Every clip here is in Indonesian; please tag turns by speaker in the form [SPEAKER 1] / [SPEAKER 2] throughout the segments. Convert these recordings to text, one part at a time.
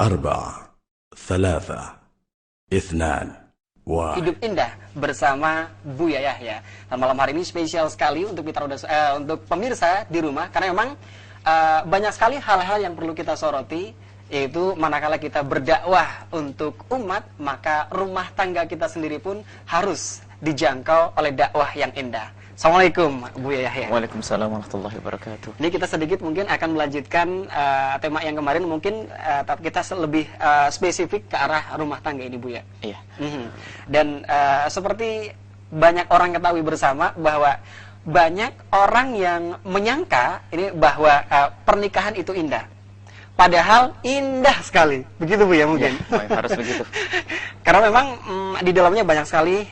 [SPEAKER 1] 4 3 2 1.
[SPEAKER 2] Hidup indah bersama Buya Yahya. Dan malam hari ini spesial sekali untuk untuk pemirsa di rumah, karena memang banyak sekali hal-hal yang perlu kita soroti, yaitu manakala kita berdakwah untuk umat, maka rumah tangga kita sendiri pun harus dijangkau oleh dakwah yang indah. Assalamualaikum Buya Yahya.
[SPEAKER 3] Waalaikumsalam warahmatullahi wabarakatuh.
[SPEAKER 2] Ini kita sedikit mungkin akan melanjutkan tema yang kemarin, mungkin tapi kita lebih spesifik ke arah rumah tangga ini, Buya.
[SPEAKER 3] Iya.
[SPEAKER 2] Dan seperti banyak orang ketahui bersama bahwa banyak orang yang menyangka ini bahwa pernikahan itu indah. Padahal indah sekali. Begitu, Bu, ya mungkin.
[SPEAKER 3] Ya, harus begitu.
[SPEAKER 2] Karena memang di dalamnya banyak sekali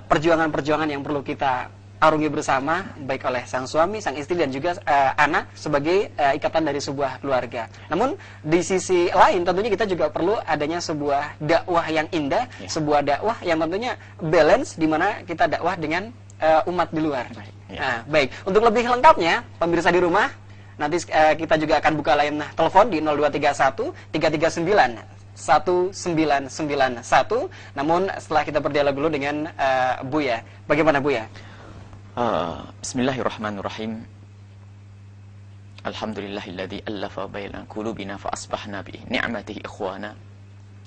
[SPEAKER 2] perjuangan-perjuangan yang perlu kita arungi bersama, baik oleh sang suami, sang istri, dan juga anak sebagai ikatan dari sebuah keluarga. Namun di sisi lain tentunya kita juga perlu adanya sebuah dakwah yang indah, sebuah dakwah yang tentunya balance, di mana kita dakwah dengan umat di luar. Nah, baik. Untuk lebih lengkapnya, pemirsa di rumah, nanti kita juga akan buka layanan telepon di 0231 339 1991. Namun setelah kita berdialog dulu dengan Buya. Bagaimana, Buya?
[SPEAKER 3] Bismillahirrahmanirrahim. Alhamdulillahilladzi allafa baina qulubina fa asbahna bi ni'matihi ikhwana.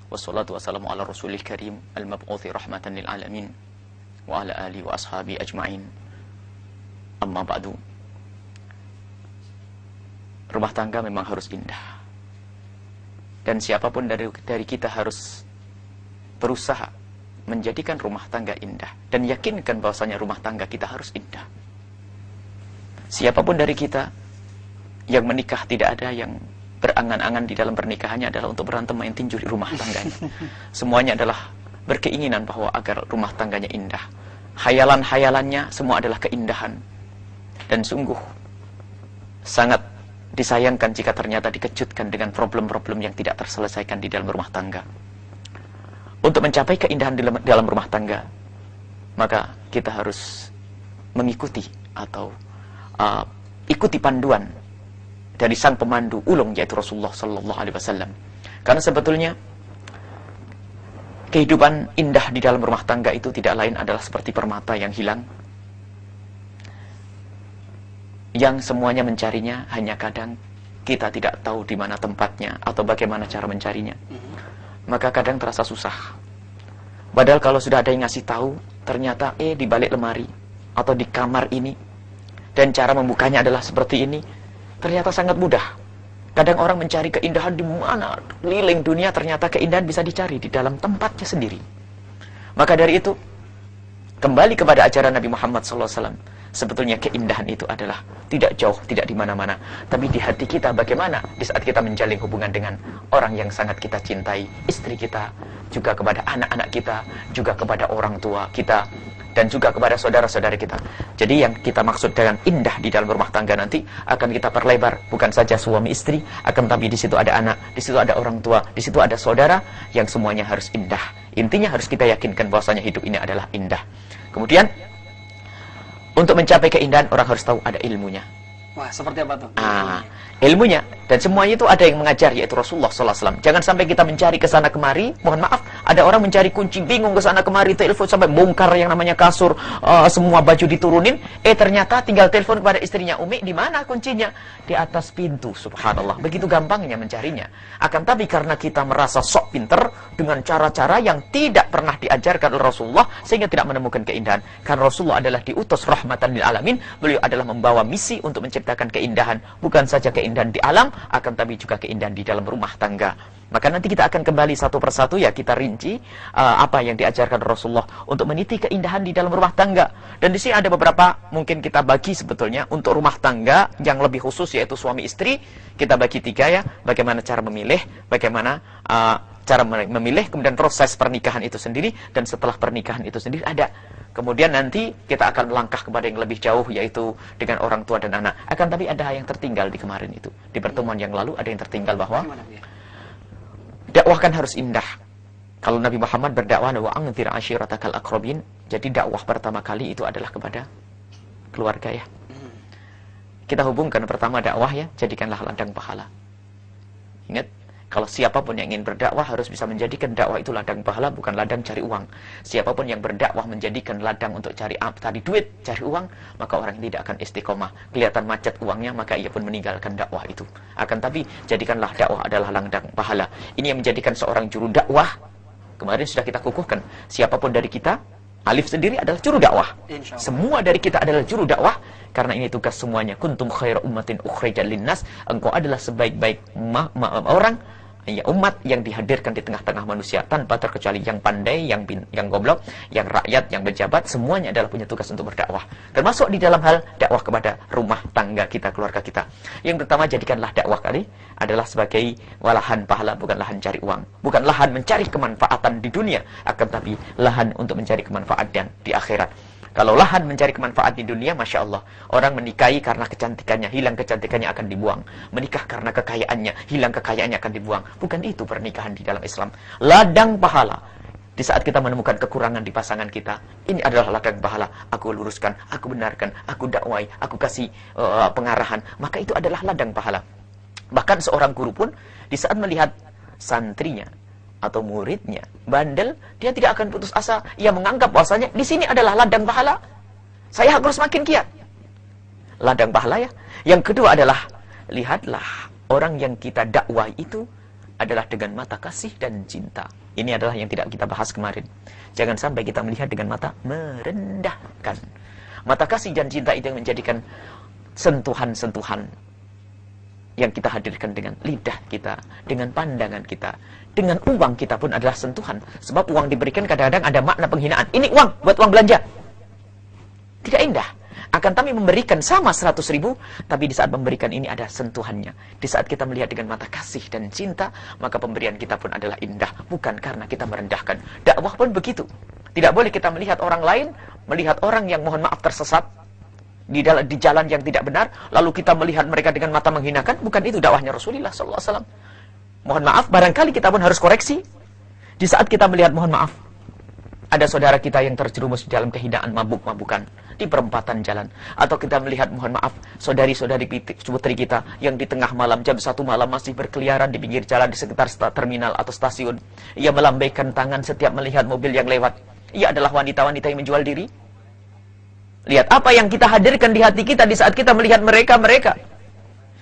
[SPEAKER 3] Wassalatu wassalamu ala rasulil karim al-mab'uthi rahmatan lil alamin wa ala alihi wa ashabi ajma'in. Amma ba'du. Rumah tangga memang harus indah. Dan siapapun dari kita harus berusaha menjadikan rumah tangga indah, dan yakinkan bahwasanya rumah tangga kita harus indah. Siapapun dari kita yang menikah, tidak ada yang berangan-angan di dalam pernikahannya adalah untuk berantem main tinju di rumah tangganya. Semuanya adalah berkeinginan bahwa agar rumah tangganya indah. Hayalan-hayalannya semua adalah keindahan. Dan sungguh sangat disayangkan jika ternyata dikejutkan dengan problem-problem yang tidak terselesaikan di dalam rumah tangga. Untuk mencapai keindahan di dalam rumah tangga, maka kita harus mengikuti atau ikuti panduan dari sang pemandu ulung, yaitu Rasulullah Sallallahu Alaihi Wasallam. Karena sebetulnya kehidupan indah di dalam rumah tangga itu tidak lain adalah seperti permata yang hilang, yang semuanya mencarinya, hanya kadang kita tidak tahu di mana tempatnya atau bagaimana cara mencarinya. Maka kadang terasa susah. Padahal kalau sudah ada yang ngasih tahu, ternyata di balik lemari atau di kamar ini, dan cara membukanya adalah seperti ini, ternyata sangat mudah. Kadang orang mencari keindahan di mana keliling dunia, ternyata keindahan bisa dicari di dalam tempatnya sendiri. Maka dari itu, kembali kepada ajaran Nabi Muhammad SAW. Sebetulnya keindahan itu adalah tidak jauh, tidak di mana-mana, tapi di hati kita. Bagaimana di saat kita menjalin hubungan dengan orang yang sangat kita cintai, istri kita, juga kepada anak-anak kita, juga kepada orang tua kita, dan juga kepada saudara-saudara kita. Jadi yang kita maksud dengan indah di dalam rumah tangga nanti akan kita perlebar, bukan saja suami istri, akan tapi di situ ada anak, di situ ada orang tua, di situ ada saudara, yang semuanya harus indah. Intinya harus kita yakinkan bahwasanya hidup ini adalah indah. Kemudian untuk mencapai keindahan, orang harus tahu ada ilmunya.
[SPEAKER 2] Wah, seperti apa tuh?
[SPEAKER 3] Ilmunya. Dan semuanya itu ada yang mengajar, yaitu Rasulullah SAW. Jangan sampai kita mencari ke sana kemari. Mohon maaf, ada orang mencari kunci, bingung ke sana kemari, telepon sampai bongkar yang namanya kasur, semua baju diturunin. Ternyata tinggal telepon kepada istrinya, Umi, di mana kuncinya? Di atas pintu, subhanallah. Begitu gampangnya mencarinya. Akan tapi karena kita merasa sok pinter dengan cara-cara yang tidak pernah diajarkan oleh Rasulullah, sehingga tidak menemukan keindahan. Karena Rasulullah adalah diutus rahmatan lil alamin. Beliau adalah membawa misi untuk menciptakan keindahan, bukan saja keindahan di alam, akan tapi juga keindahan di dalam rumah tangga. Maka nanti kita akan kembali satu persatu, ya, kita rinci apa yang diajarkan Rasulullah untuk meniti keindahan di dalam rumah tangga. Dan di sini ada beberapa mungkin kita bagi sebetulnya untuk rumah tangga yang lebih khusus, yaitu suami istri. Kita bagi 3, ya. Bagaimana cara memilih, bagaimana cara memilih, kemudian proses pernikahan itu sendiri, dan setelah pernikahan itu sendiri ada. Kemudian nanti kita akan melangkah kepada yang lebih jauh, yaitu dengan orang tua dan anak. Akan tapi ada yang tertinggal di kemarin itu. Di pertemuan yang lalu ada yang tertinggal bahwa dakwah kan harus indah. Kalau Nabi Muhammad berdakwah, wa anzir ashiratakal aqrabin, jadi dakwah pertama kali itu adalah kepada keluarga, ya. Kita hubungkan pertama dakwah, ya, jadikanlah ladang pahala. Ingat, Kalau siapapun yang ingin berdakwah harus bisa menjadikan dakwah itu ladang pahala, bukan ladang cari uang. Siapapun yang berdakwah menjadikan ladang untuk cari duit, cari uang, maka orang tidak akan istiqomah. Kelihatan macet uangnya, maka ia pun meninggalkan dakwah itu. Akan tapi jadikanlah dakwah adalah ladang pahala. Ini yang menjadikan seorang juru dakwah. Kemarin sudah kita kukuhkan, siapapun dari kita, Alif sendiri adalah juru dakwah. Semua dari kita adalah juru dakwah, karena ini tugas semuanya. Kuntum khaira ummatin ukhrijat linnas. Engkau adalah sebaik-baik orang, ya, umat yang dihadirkan di tengah-tengah manusia tanpa terkecuali yang pandai, yang goblok, yang rakyat, yang pejabat, semuanya adalah punya tugas untuk berdakwah. Termasuk di dalam hal dakwah kepada rumah tangga kita, keluarga kita. Yang pertama, jadikanlah dakwah kali adalah sebagai lahan pahala, bukan lahan cari uang. Bukan lahan mencari kemanfaatan di dunia, akan tapi lahan untuk mencari kemanfaatan di akhirat. Kalau lahan mencari kemanfaat di dunia, Masya Allah, orang menikahi karena kecantikannya, hilang kecantikannya akan dibuang. Menikah karena kekayaannya, hilang kekayaannya akan dibuang. Bukan itu pernikahan di dalam Islam. Ladang pahala. Di saat kita menemukan kekurangan di pasangan kita, ini adalah ladang pahala. Aku luruskan, aku benarkan, aku dakwai, aku kasih pengarahan. Maka itu adalah ladang pahala. Bahkan seorang guru pun, di saat melihat santrinya, atau muridnya bandel, dia tidak akan putus asa. Ia menganggap bahwasanya di sini adalah ladang pahala, saya harus makin giat. Ladang pahala ya. Yang kedua adalah, lihatlah orang yang kita dakwah itu adalah dengan mata kasih dan cinta. Ini adalah yang tidak kita bahas kemarin. Jangan sampai kita melihat dengan mata merendahkan. Mata kasih dan cinta itu yang menjadikan sentuhan-sentuhan yang kita hadirkan dengan lidah kita, dengan pandangan kita, dengan uang kita pun adalah sentuhan. Sebab uang diberikan kadang-kadang ada makna penghinaan. Ini uang, buat uang belanja. Tidak indah. Akan kami memberikan sama 100 ribu, tapi di saat memberikan ini ada sentuhannya. Di saat kita melihat dengan mata kasih dan cinta, maka pemberian kita pun adalah indah. Bukan karena kita merendahkan. Dakwah pun begitu. Tidak boleh kita melihat orang lain, melihat orang yang mohon maaf tersesat, di jalan yang tidak benar, lalu kita melihat mereka dengan mata menghinakan. Bukan itu dakwahnya Rasulullah SAW. Mohon maaf, barangkali kita pun harus koreksi. Di saat kita melihat, mohon maaf, ada saudara kita yang terjerumus di dalam kehinaan, mabuk-mabukan di perempatan jalan. Atau kita melihat, mohon maaf, saudari-saudari putri kita yang di tengah malam, jam 1 malam masih berkeliaran di pinggir jalan di sekitar terminal atau stasiun. Ia melambaikan tangan setiap melihat mobil yang lewat. Ia adalah wanita-wanita yang menjual diri. Lihat apa yang kita hadirkan di hati kita di saat kita melihat mereka.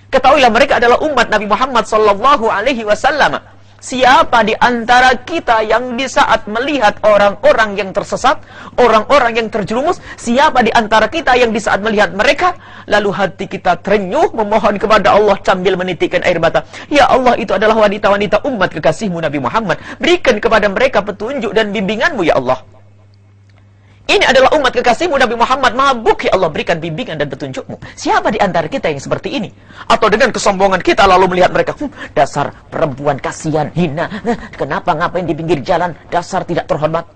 [SPEAKER 3] Ketahuilah mereka adalah umat Nabi Muhammad sallallahu alaihi wasallam. Siapa di antara kita yang di saat melihat orang-orang yang tersesat, orang-orang yang terjerumus, siapa di antara kita yang di saat melihat mereka, lalu hati kita terenyuh memohon kepada Allah sambil menitikkan air mata. Ya Allah, itu adalah wanita-wanita umat kekasihmu Nabi Muhammad. Berikan kepada mereka petunjuk dan bimbinganmu ya Allah. Ini adalah umat kekasihmu Nabi Muhammad, mabuk ya Allah, berikan bimbingan dan petunjukmu. Siapa di antara kita yang seperti ini? Atau dengan kesombongan kita lalu melihat mereka, dasar perempuan kasihan, hina, kenapa ngapain di pinggir jalan, dasar tidak terhormat.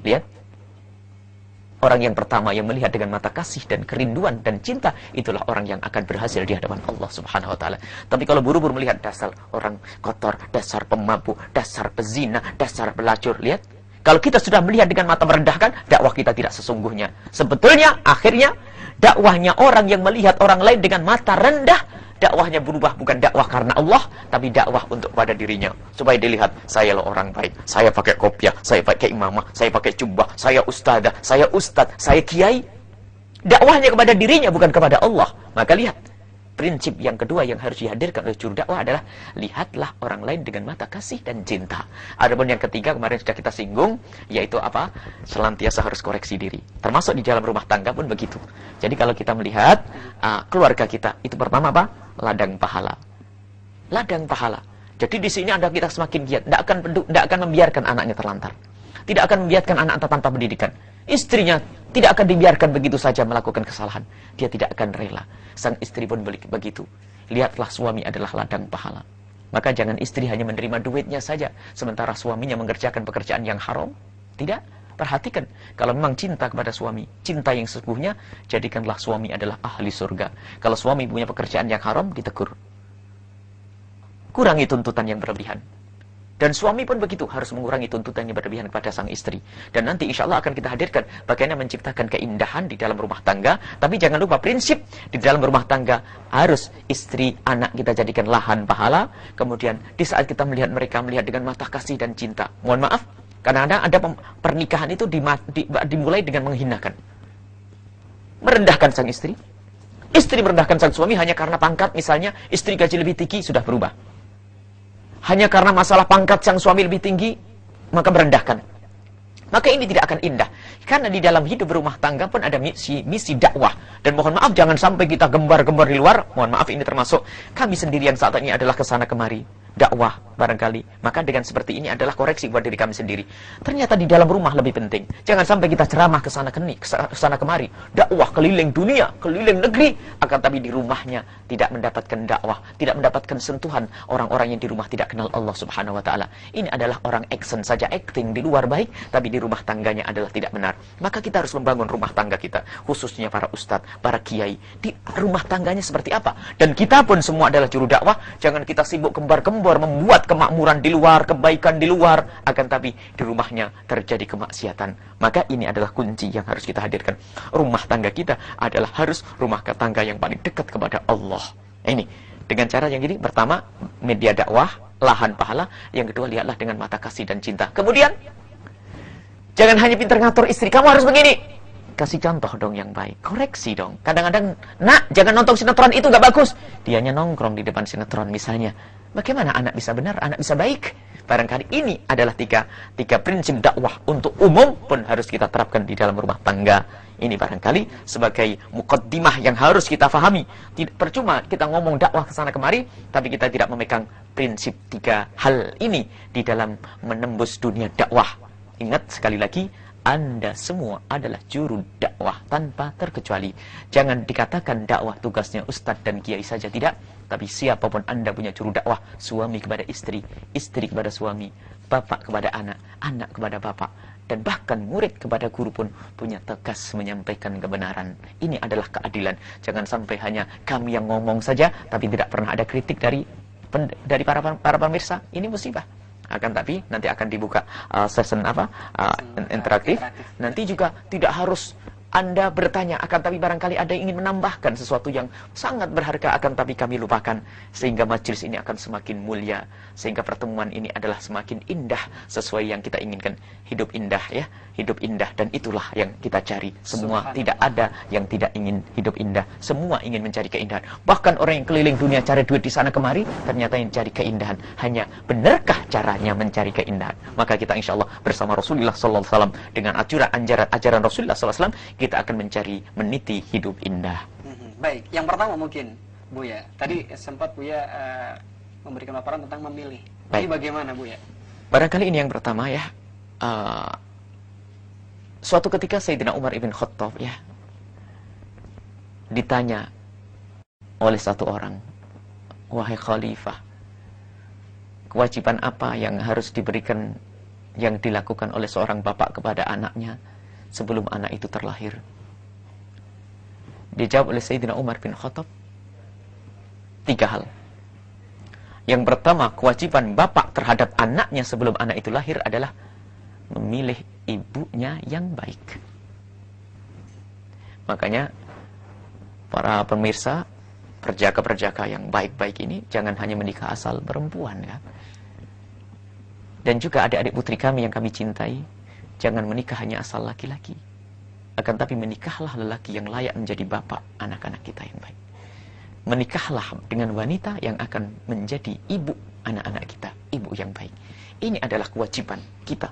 [SPEAKER 3] Lihat, orang yang pertama yang melihat dengan mata kasih dan kerinduan dan cinta, itulah orang yang akan berhasil di hadapan Allah Subhanahu wa taala. Tapi kalau buru-buru melihat dasar orang kotor, dasar pemabuk, dasar pezina, dasar pelacur, lihat. Kalau kita sudah melihat dengan mata merendahkan, dakwah kita tidak sesungguhnya. Sebetulnya, akhirnya, dakwahnya orang yang melihat orang lain dengan mata rendah, dakwahnya berubah bukan dakwah karena Allah, tapi dakwah untuk pada dirinya. Supaya dilihat, saya loh orang baik, saya pakai kopiah, saya pakai imamah, saya pakai jubah, saya ustadzah, saya ustadz, saya kiai. Dakwahnya kepada dirinya, bukan kepada Allah. Maka lihat, prinsip yang kedua yang harus dihadirkan oleh juru dakwah adalah lihatlah orang lain dengan mata kasih dan cinta. Adapun yang ketiga kemarin sudah kita singgung, yaitu apa? Selantiasa harus koreksi diri. Termasuk di dalam rumah tangga pun begitu. Jadi kalau kita melihat keluarga kita, itu pertama apa? Ladang pahala. Ladang pahala. Jadi di sini ada kita semakin giat, tidak akan membiarkan anaknya terlantar. Tidak akan membiarkan anak tanpa pendidikan. Istrinya tidak akan dibiarkan begitu saja melakukan kesalahan. Dia tidak akan rela. Sang istri pun begitu. Lihatlah suami adalah ladang pahala. Maka jangan istri hanya menerima duitnya saja, sementara suaminya mengerjakan pekerjaan yang haram. Tidak. Perhatikan, kalau memang cinta kepada suami, cinta yang sesungguhnya, jadikanlah suami adalah ahli surga. Kalau suami punya pekerjaan yang haram, ditegur. Kurangi tuntutan yang berlebihan. Dan suami pun begitu, harus mengurangi tuntutan yang berlebihan kepada sang istri. Dan nanti insya Allah akan kita hadirkan bagaimana menciptakan keindahan di dalam rumah tangga. Tapi jangan lupa prinsip di dalam rumah tangga harus istri, anak kita jadikan lahan pahala. Kemudian di saat kita melihat mereka, melihat dengan mata kasih dan cinta. Mohon maaf, kadang-kadang ada pernikahan itu dimulai dengan menghinakan. Merendahkan sang istri. Istri merendahkan sang suami hanya karena pangkat, misalnya istri gaji lebih tinggi, sudah berubah. Hanya karena masalah pangkat sang suami lebih tinggi, maka merendahkan. Maka ini tidak akan indah. Karena di dalam hidup berumah tangga pun ada misi dakwah. Dan mohon maaf, jangan sampai kita gembar-gembar di luar. Mohon maaf, ini termasuk kami sendiri yang saat ini adalah kesana kemari. Dakwah barangkali. Maka dengan seperti ini adalah koreksi buat diri kami sendiri. Ternyata di dalam rumah lebih penting. Jangan sampai kita ceramah kesana kemari. Dakwah keliling dunia, keliling negeri. Akan tapi di rumahnya tidak mendapatkan dakwah. Tidak mendapatkan sentuhan orang-orang yang di rumah tidak kenal Allah subhanahu wa ta'ala. Ini adalah orang action saja, acting di luar baik. Tapi di rumah tangganya adalah tidak benar. Maka kita harus membangun rumah tangga kita. Khususnya para ustadz, para kiai. Di rumah tangganya seperti apa? Dan kita pun semua adalah juru dakwah. Jangan kita sibuk kembar-kembar membuat kemakmuran di luar, kebaikan di luar, akan tapi di rumahnya terjadi kemaksiatan. Maka ini adalah kunci yang harus kita hadirkan. Rumah tangga kita adalah harus rumah tangga yang paling dekat kepada Allah. Ini dengan cara yang ini, pertama media dakwah, lahan pahala. Yang kedua, lihatlah dengan mata kasih dan cinta. Kemudian jangan hanya pintar ngatur istri, kamu harus begini. Kasih contoh dong yang baik, koreksi dong. Kadang-kadang, nak, jangan nonton sinetron itu, gak bagus. Dianya nongkrong di depan sinetron misalnya. Bagaimana anak bisa benar, anak bisa baik? Barangkali ini adalah tiga prinsip dakwah untuk umum pun harus kita terapkan di dalam rumah tangga. Ini barangkali sebagai mukaddimah yang harus kita fahami. Tidak percuma kita ngomong dakwah ke sana kemari, tapi kita tidak memegang prinsip 3 hal ini di dalam menembus dunia dakwah. Ingat sekali lagi, Anda semua adalah juru dakwah tanpa terkecuali. Jangan dikatakan dakwah tugasnya ustadz dan kiai saja, tidak. Tapi siapapun Anda punya juru dakwah. Suami kepada istri, istri kepada suami, bapak kepada anak, anak kepada bapak. Dan bahkan murid kepada guru pun punya tugas menyampaikan kebenaran. Ini adalah keadilan. Jangan sampai hanya kami yang ngomong saja, tapi tidak pernah ada kritik dari para pemirsa. Ini musibah. Akan tapi nanti akan dibuka session interaktif. Nanti juga tidak harus Anda bertanya, akan tapi barangkali ada yang ingin menambahkan sesuatu yang sangat berharga, akan tapi kami lupakan. Sehingga majelis ini akan semakin mulia. Sehingga pertemuan ini adalah semakin indah sesuai yang kita inginkan. Hidup indah ya, hidup indah. Dan itulah yang kita cari. Semua tidak ada yang tidak ingin hidup indah. Semua ingin mencari keindahan. Bahkan orang yang keliling dunia cari duit di sana kemari, ternyata yang cari keindahan. Hanya benarkah caranya mencari keindahan? Maka kita insya Allah bersama Rasulullah SAW dengan ajaran Rasulullah SAW, kita akan mencari, meniti hidup indah.
[SPEAKER 2] Baik, yang pertama mungkin Buya, tadi sempat Buya memberikan paparan tentang memilih. Ini bagaimana Buya?
[SPEAKER 3] Barangkali ini yang pertama ya. Suatu ketika Sayyidina Umar ibn Khattab ya ditanya oleh satu orang, wahai khalifah, kewajiban apa yang harus diberikan, yang dilakukan oleh seorang bapak kepada anaknya sebelum anak itu terlahir? Dijawab oleh Sayyidina Umar bin Khattab 3 hal. Yang pertama, kewajiban bapak terhadap anaknya sebelum anak itu lahir adalah memilih ibunya yang baik. Makanya para pemirsa, perjaka-perjaka yang baik-baik ini jangan hanya menikah asal perempuan ya. Dan juga adik-adik putri kami yang kami cintai, jangan menikah hanya asal laki-laki. Akan tapi menikahlah lelaki yang layak menjadi bapak anak-anak kita yang baik. Menikahlah dengan wanita yang akan menjadi ibu anak-anak kita, ibu yang baik. Ini adalah kewajiban kita.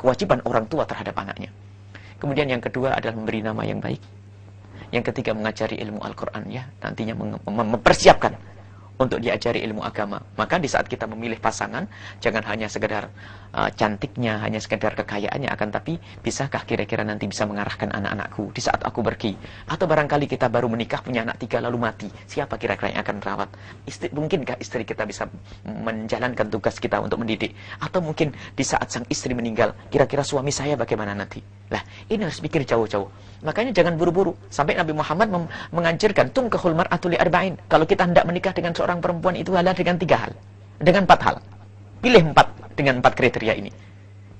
[SPEAKER 3] Kewajiban orang tua terhadap anaknya. Kemudian yang kedua adalah memberi nama yang baik. Yang ketiga, mengajari ilmu Al-Quran ya. Nantinya mempersiapkan untuk diajari ilmu agama. Maka di saat kita memilih pasangan, jangan hanya sekedar cantiknya, hanya sekedar kekayaannya, akan tapi bisakah kira-kira nanti bisa mengarahkan anak-anakku di saat aku pergi? Atau barangkali kita baru menikah, punya anak 3 lalu mati, siapa kira-kira yang akan merawat? Mungkinkah istri kita bisa menjalankan tugas kita untuk mendidik? Atau mungkin di saat sang istri meninggal, kira-kira suami saya bagaimana nanti? Lah, ini harus pikir jauh-jauh. Makanya jangan buru-buru. Sampai Nabi Muhammad menganjurkan tunkahul mar'atu li arba'in. Kalau kita hendak menikah dengan seorang perempuan itu adalah dengan 3 hal. Dengan 4 hal. Pilih 4 dengan 4 kriteria ini.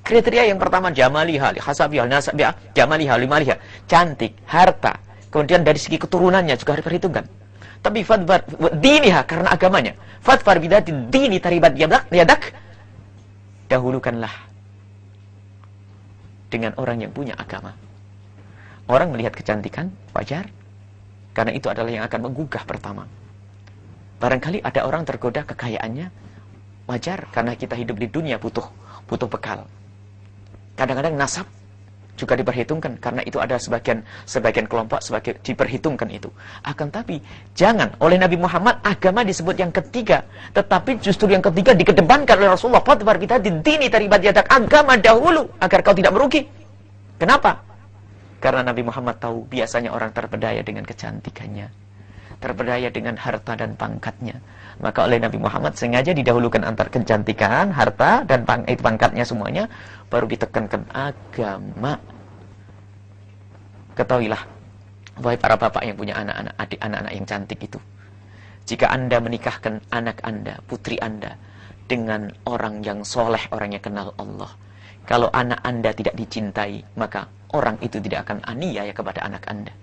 [SPEAKER 3] Kriteria yang pertama, jamaliha, hasabiha, nasabiha, jamaliha, limaliha. Cantik, harta. Kemudian dari segi keturunannya juga harus diperhitungkan. Tapi fadfar diniha, karena agamanya. Fadfar bidati dini taribat yadak. Dahulukanlah dengan orang yang punya agama. Orang melihat kecantikan, wajar. Karena itu adalah yang akan menggugah pertama. Barangkali ada orang tergoda kekayaannya, wajar. Karena kita hidup di dunia butuh bekal. Kadang-kadang nasab juga diperhitungkan, karena itu ada sebagian kelompok diperhitungkan itu. Akan tapi jangan, oleh Nabi Muhammad agama disebut yang ketiga, tetapi justru yang ketiga dikedepankan oleh Rasulullah. Fadfar kita dini taribat yadak, agama dahulu agar kau tidak merugi. Kenapa? Karena Nabi Muhammad tahu biasanya orang terpedaya dengan kecantikannya, terpedaya dengan harta dan pangkatnya. Maka oleh Nabi Muhammad sengaja didahulukan antar kecantikan, harta, dan pangkatnya semuanya, baru ditekankan agama. Ketahuilah, wahai para bapak yang punya anak-anak, anak-anak yang cantik itu, jika Anda menikahkan anak Anda, putri Anda, dengan orang yang soleh, orang yang kenal Allah, kalau anak Anda tidak dicintai, maka orang itu tidak akan aniaya kepada anak Anda.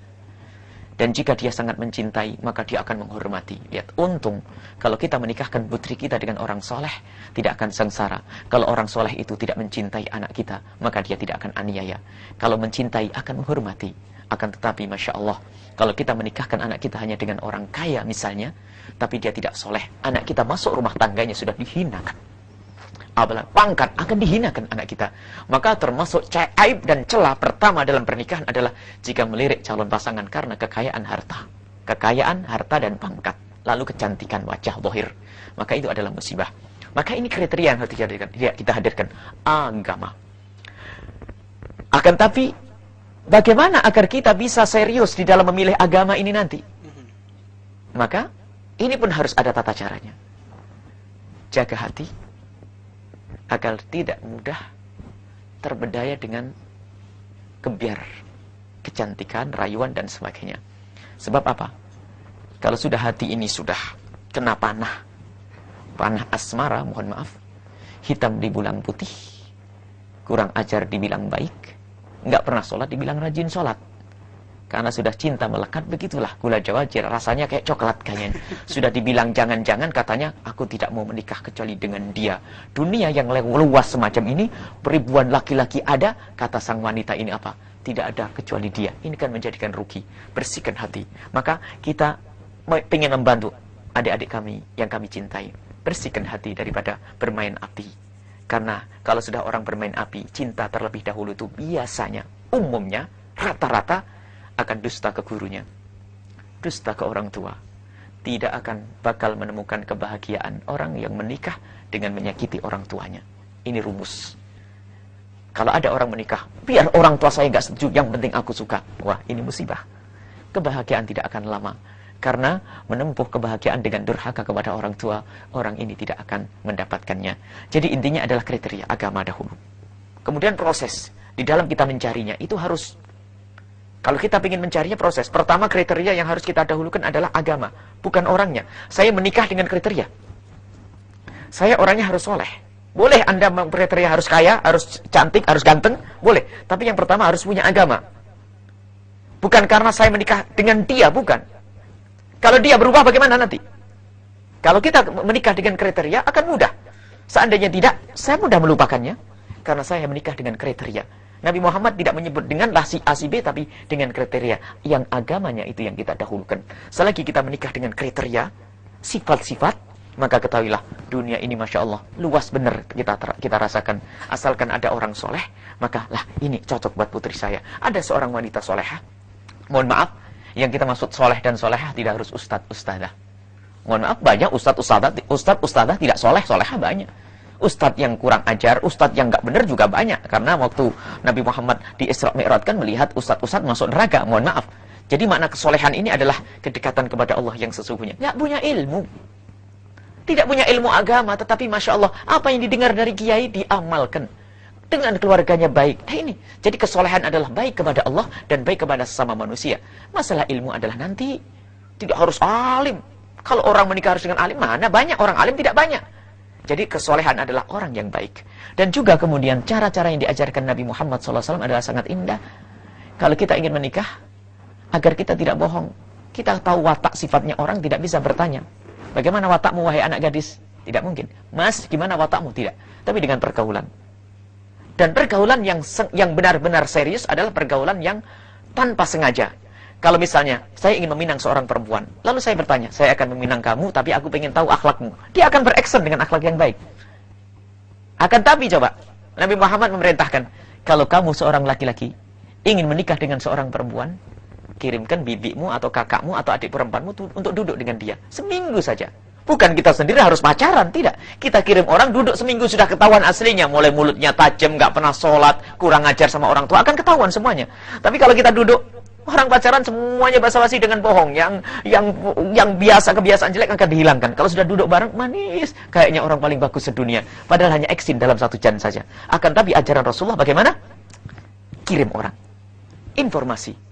[SPEAKER 3] Dan jika dia sangat mencintai, maka dia akan menghormati. Lihat, untung kalau kita menikahkan putri kita dengan orang soleh, tidak akan sengsara. Kalau orang soleh itu tidak mencintai anak kita, maka dia tidak akan aniaya. Kalau mencintai, akan menghormati. Akan tetapi, Masya Allah, kalau kita menikahkan anak kita hanya dengan orang kaya misalnya, tapi dia tidak soleh, anak kita masuk rumah tangganya sudah dihinakan. Apalagi pangkat, akan dihinakan anak kita. Maka termasuk aib dan celah pertama dalam pernikahan adalah jika melirik calon pasangan karena kekayaan harta. Kekayaan, harta, dan pangkat. Lalu kecantikan wajah, zahir. Maka itu adalah musibah. Maka ini kriteria yang harus kita hadirkan. Agama. Akan tapi, bagaimana agar kita bisa serius di dalam memilih agama ini nanti? Maka, ini pun harus ada tata caranya. Jaga hati agar tidak mudah terbedaya dengan kebiar, kecantikan, rayuan, dan sebagainya. Sebab apa? Kalau sudah hati ini sudah kena panah asmara, mohon maaf, hitam dibilang putih, kurang ajar dibilang baik, nggak pernah sholat dibilang rajin sholat. Karena sudah cinta melekat, begitulah gula Jawa, rasanya kayak coklat kayaknya. Sudah dibilang jangan-jangan, katanya aku tidak mau menikah kecuali dengan dia. Dunia yang luas semacam ini, ribuan laki-laki ada, kata sang wanita ini apa? Tidak ada kecuali dia. Ini kan menjadikan rugi. Bersihkan hati. Maka kita ingin membantu adik-adik kami yang kami cintai. Bersihkan hati daripada bermain api. Karena kalau sudah orang bermain api, cinta terlebih dahulu itu biasanya, umumnya, rata-rata akan dusta ke gurunya, dusta ke orang tua. Tidak akan bakal menemukan kebahagiaan orang yang menikah dengan menyakiti orang tuanya. Ini rumus. Kalau ada orang menikah, biar orang tua saya nggak setuju, yang penting aku suka. Wah, ini musibah. Kebahagiaan tidak akan lama. Karena menempuh kebahagiaan dengan durhaka kepada orang tua, orang ini tidak akan mendapatkannya. Jadi intinya adalah kriteria agama dahulu. Kemudian proses. Di dalam kita mencarinya, itu harus. Kalau kita ingin mencarinya, proses. Pertama, kriteria yang harus kita dahulukan adalah agama, bukan orangnya. Saya menikah dengan kriteria. Saya orangnya harus soleh. Boleh Anda kriteria harus kaya, harus cantik, harus ganteng, boleh. Tapi yang pertama harus punya agama. Bukan karena saya menikah dengan dia, bukan. Kalau dia berubah bagaimana nanti? Kalau kita menikah dengan kriteria, akan mudah. Seandainya tidak, saya mudah melupakannya. Karena saya menikah dengan kriteria. Nabi Muhammad tidak menyebut dengan si A, si B, tapi dengan kriteria. Yang agamanya itu yang kita dahulukan. Selagi kita menikah dengan kriteria, sifat-sifat, maka ketahuilah, dunia ini Masya Allah, luas benar kita rasakan. Asalkan ada orang soleh, maka lah ini cocok buat putri saya. Ada seorang wanita soleha. Mohon maaf, yang kita maksud soleh dan soleha tidak harus ustad-ustadah. Mohon maaf, banyak ustad-ustadah tidak soleh-soleha banyak. Ustadz yang kurang ajar, ustadz yang nggak benar juga banyak. Karena waktu Nabi Muhammad di Isra Mi'raj kan melihat ustadz-ustadz masuk neraka. Mohon maaf. Jadi makna kesolehan ini adalah kedekatan kepada Allah yang sesungguhnya. Nggak punya ilmu. Tidak punya ilmu agama, tetapi Masya Allah, apa yang didengar dari kiai diamalkan. Dengan keluarganya baik. Nah ini. Jadi kesolehan adalah baik kepada Allah dan baik kepada sesama manusia. Masalah ilmu adalah nanti. Tidak harus alim. Kalau orang menikah harus dengan alim, mana banyak orang alim tidak banyak. Jadi kesolehan adalah orang yang baik. Dan juga kemudian cara-cara yang diajarkan Nabi Muhammad SAW adalah sangat indah. Kalau kita ingin menikah, agar kita tidak bohong, kita tahu watak sifatnya orang, tidak bisa bertanya, bagaimana watakmu wahai anak gadis? Tidak mungkin. Mas, gimana watakmu? Tidak. Tapi dengan pergaulan. Dan pergaulan yang benar-benar serius adalah pergaulan yang tanpa sengaja. Kalau misalnya, saya ingin meminang seorang perempuan, lalu saya bertanya, saya akan meminang kamu, tapi aku ingin tahu akhlakmu. Dia akan bereksen dengan akhlak yang baik. Akan tapi coba, Nabi Muhammad memerintahkan, kalau kamu seorang laki-laki, ingin menikah dengan seorang perempuan, kirimkan bibimu atau kakakmu atau adik perempuanmu untuk duduk dengan dia. Seminggu saja. Bukan kita sendiri harus pacaran, tidak. Kita kirim orang duduk seminggu sudah ketahuan aslinya. Mulai mulutnya tajam, nggak pernah sholat, kurang ajar sama orang tua, akan ketahuan semuanya. Tapi kalau kita duduk, orang pacaran semuanya basa-basi dengan bohong. Yang biasa, kebiasaan jelek akan dihilangkan. Kalau sudah duduk bareng, manis. Kayaknya orang paling bagus sedunia. Padahal hanya eksin dalam 1 jam saja. Akan tapi ajaran Rasulullah bagaimana? Kirim orang. Informasi.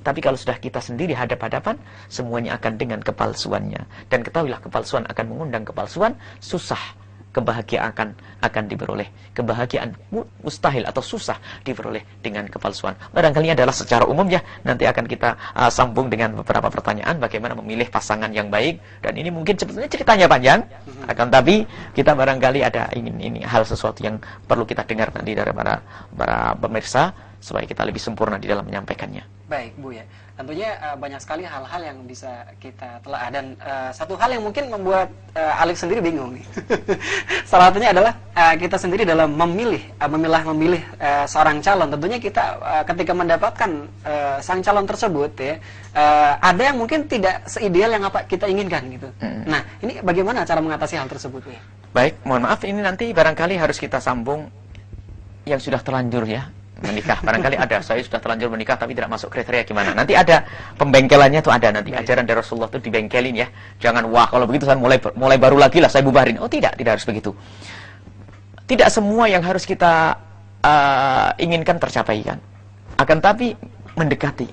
[SPEAKER 3] Tapi kalau sudah kita sendiri hadap-hadapan, semuanya akan dengan kepalsuannya. Dan ketahuilah kepalsuan akan mengundang kepalsuan, susah kebahagiaan akan diperoleh. Kebahagiaan mustahil atau susah diperoleh dengan kepalsuan. Barangkali adalah secara umum ya, nanti akan kita sambung dengan beberapa pertanyaan bagaimana memilih pasangan yang baik. Dan ini mungkin sebetulnya ceritanya panjang, akan tapi kita barangkali ada ini hal sesuatu yang perlu kita dengar nanti dari para pemirsa supaya kita lebih sempurna di dalam menyampaikannya.
[SPEAKER 2] Baik, Bu ya. Tentunya banyak sekali hal-hal yang bisa kita telah, dan satu hal yang mungkin membuat Alif sendiri bingung nih. Salah satunya adalah kita sendiri dalam memilih seorang calon. Tentunya kita ketika mendapatkan sang calon tersebut ya, ada yang mungkin tidak seideal yang apa kita inginkan gitu. Nah, ini bagaimana cara mengatasi hal tersebut ya?
[SPEAKER 3] Baik, mohon maaf ini nanti barangkali harus kita sambung yang sudah terlanjur ya. Menikah, barangkali ada, saya sudah terlanjur menikah tapi tidak masuk kriteria gimana. Nanti ada pembengkelannya tuh, ada nanti ajaran dari Rasulullah tuh dibengkelin ya. Jangan wah kalau begitu saya mulai baru lagi lah saya bubarin. Oh tidak harus begitu. Tidak semua yang harus kita inginkan tercapai kan. Akan tapi mendekati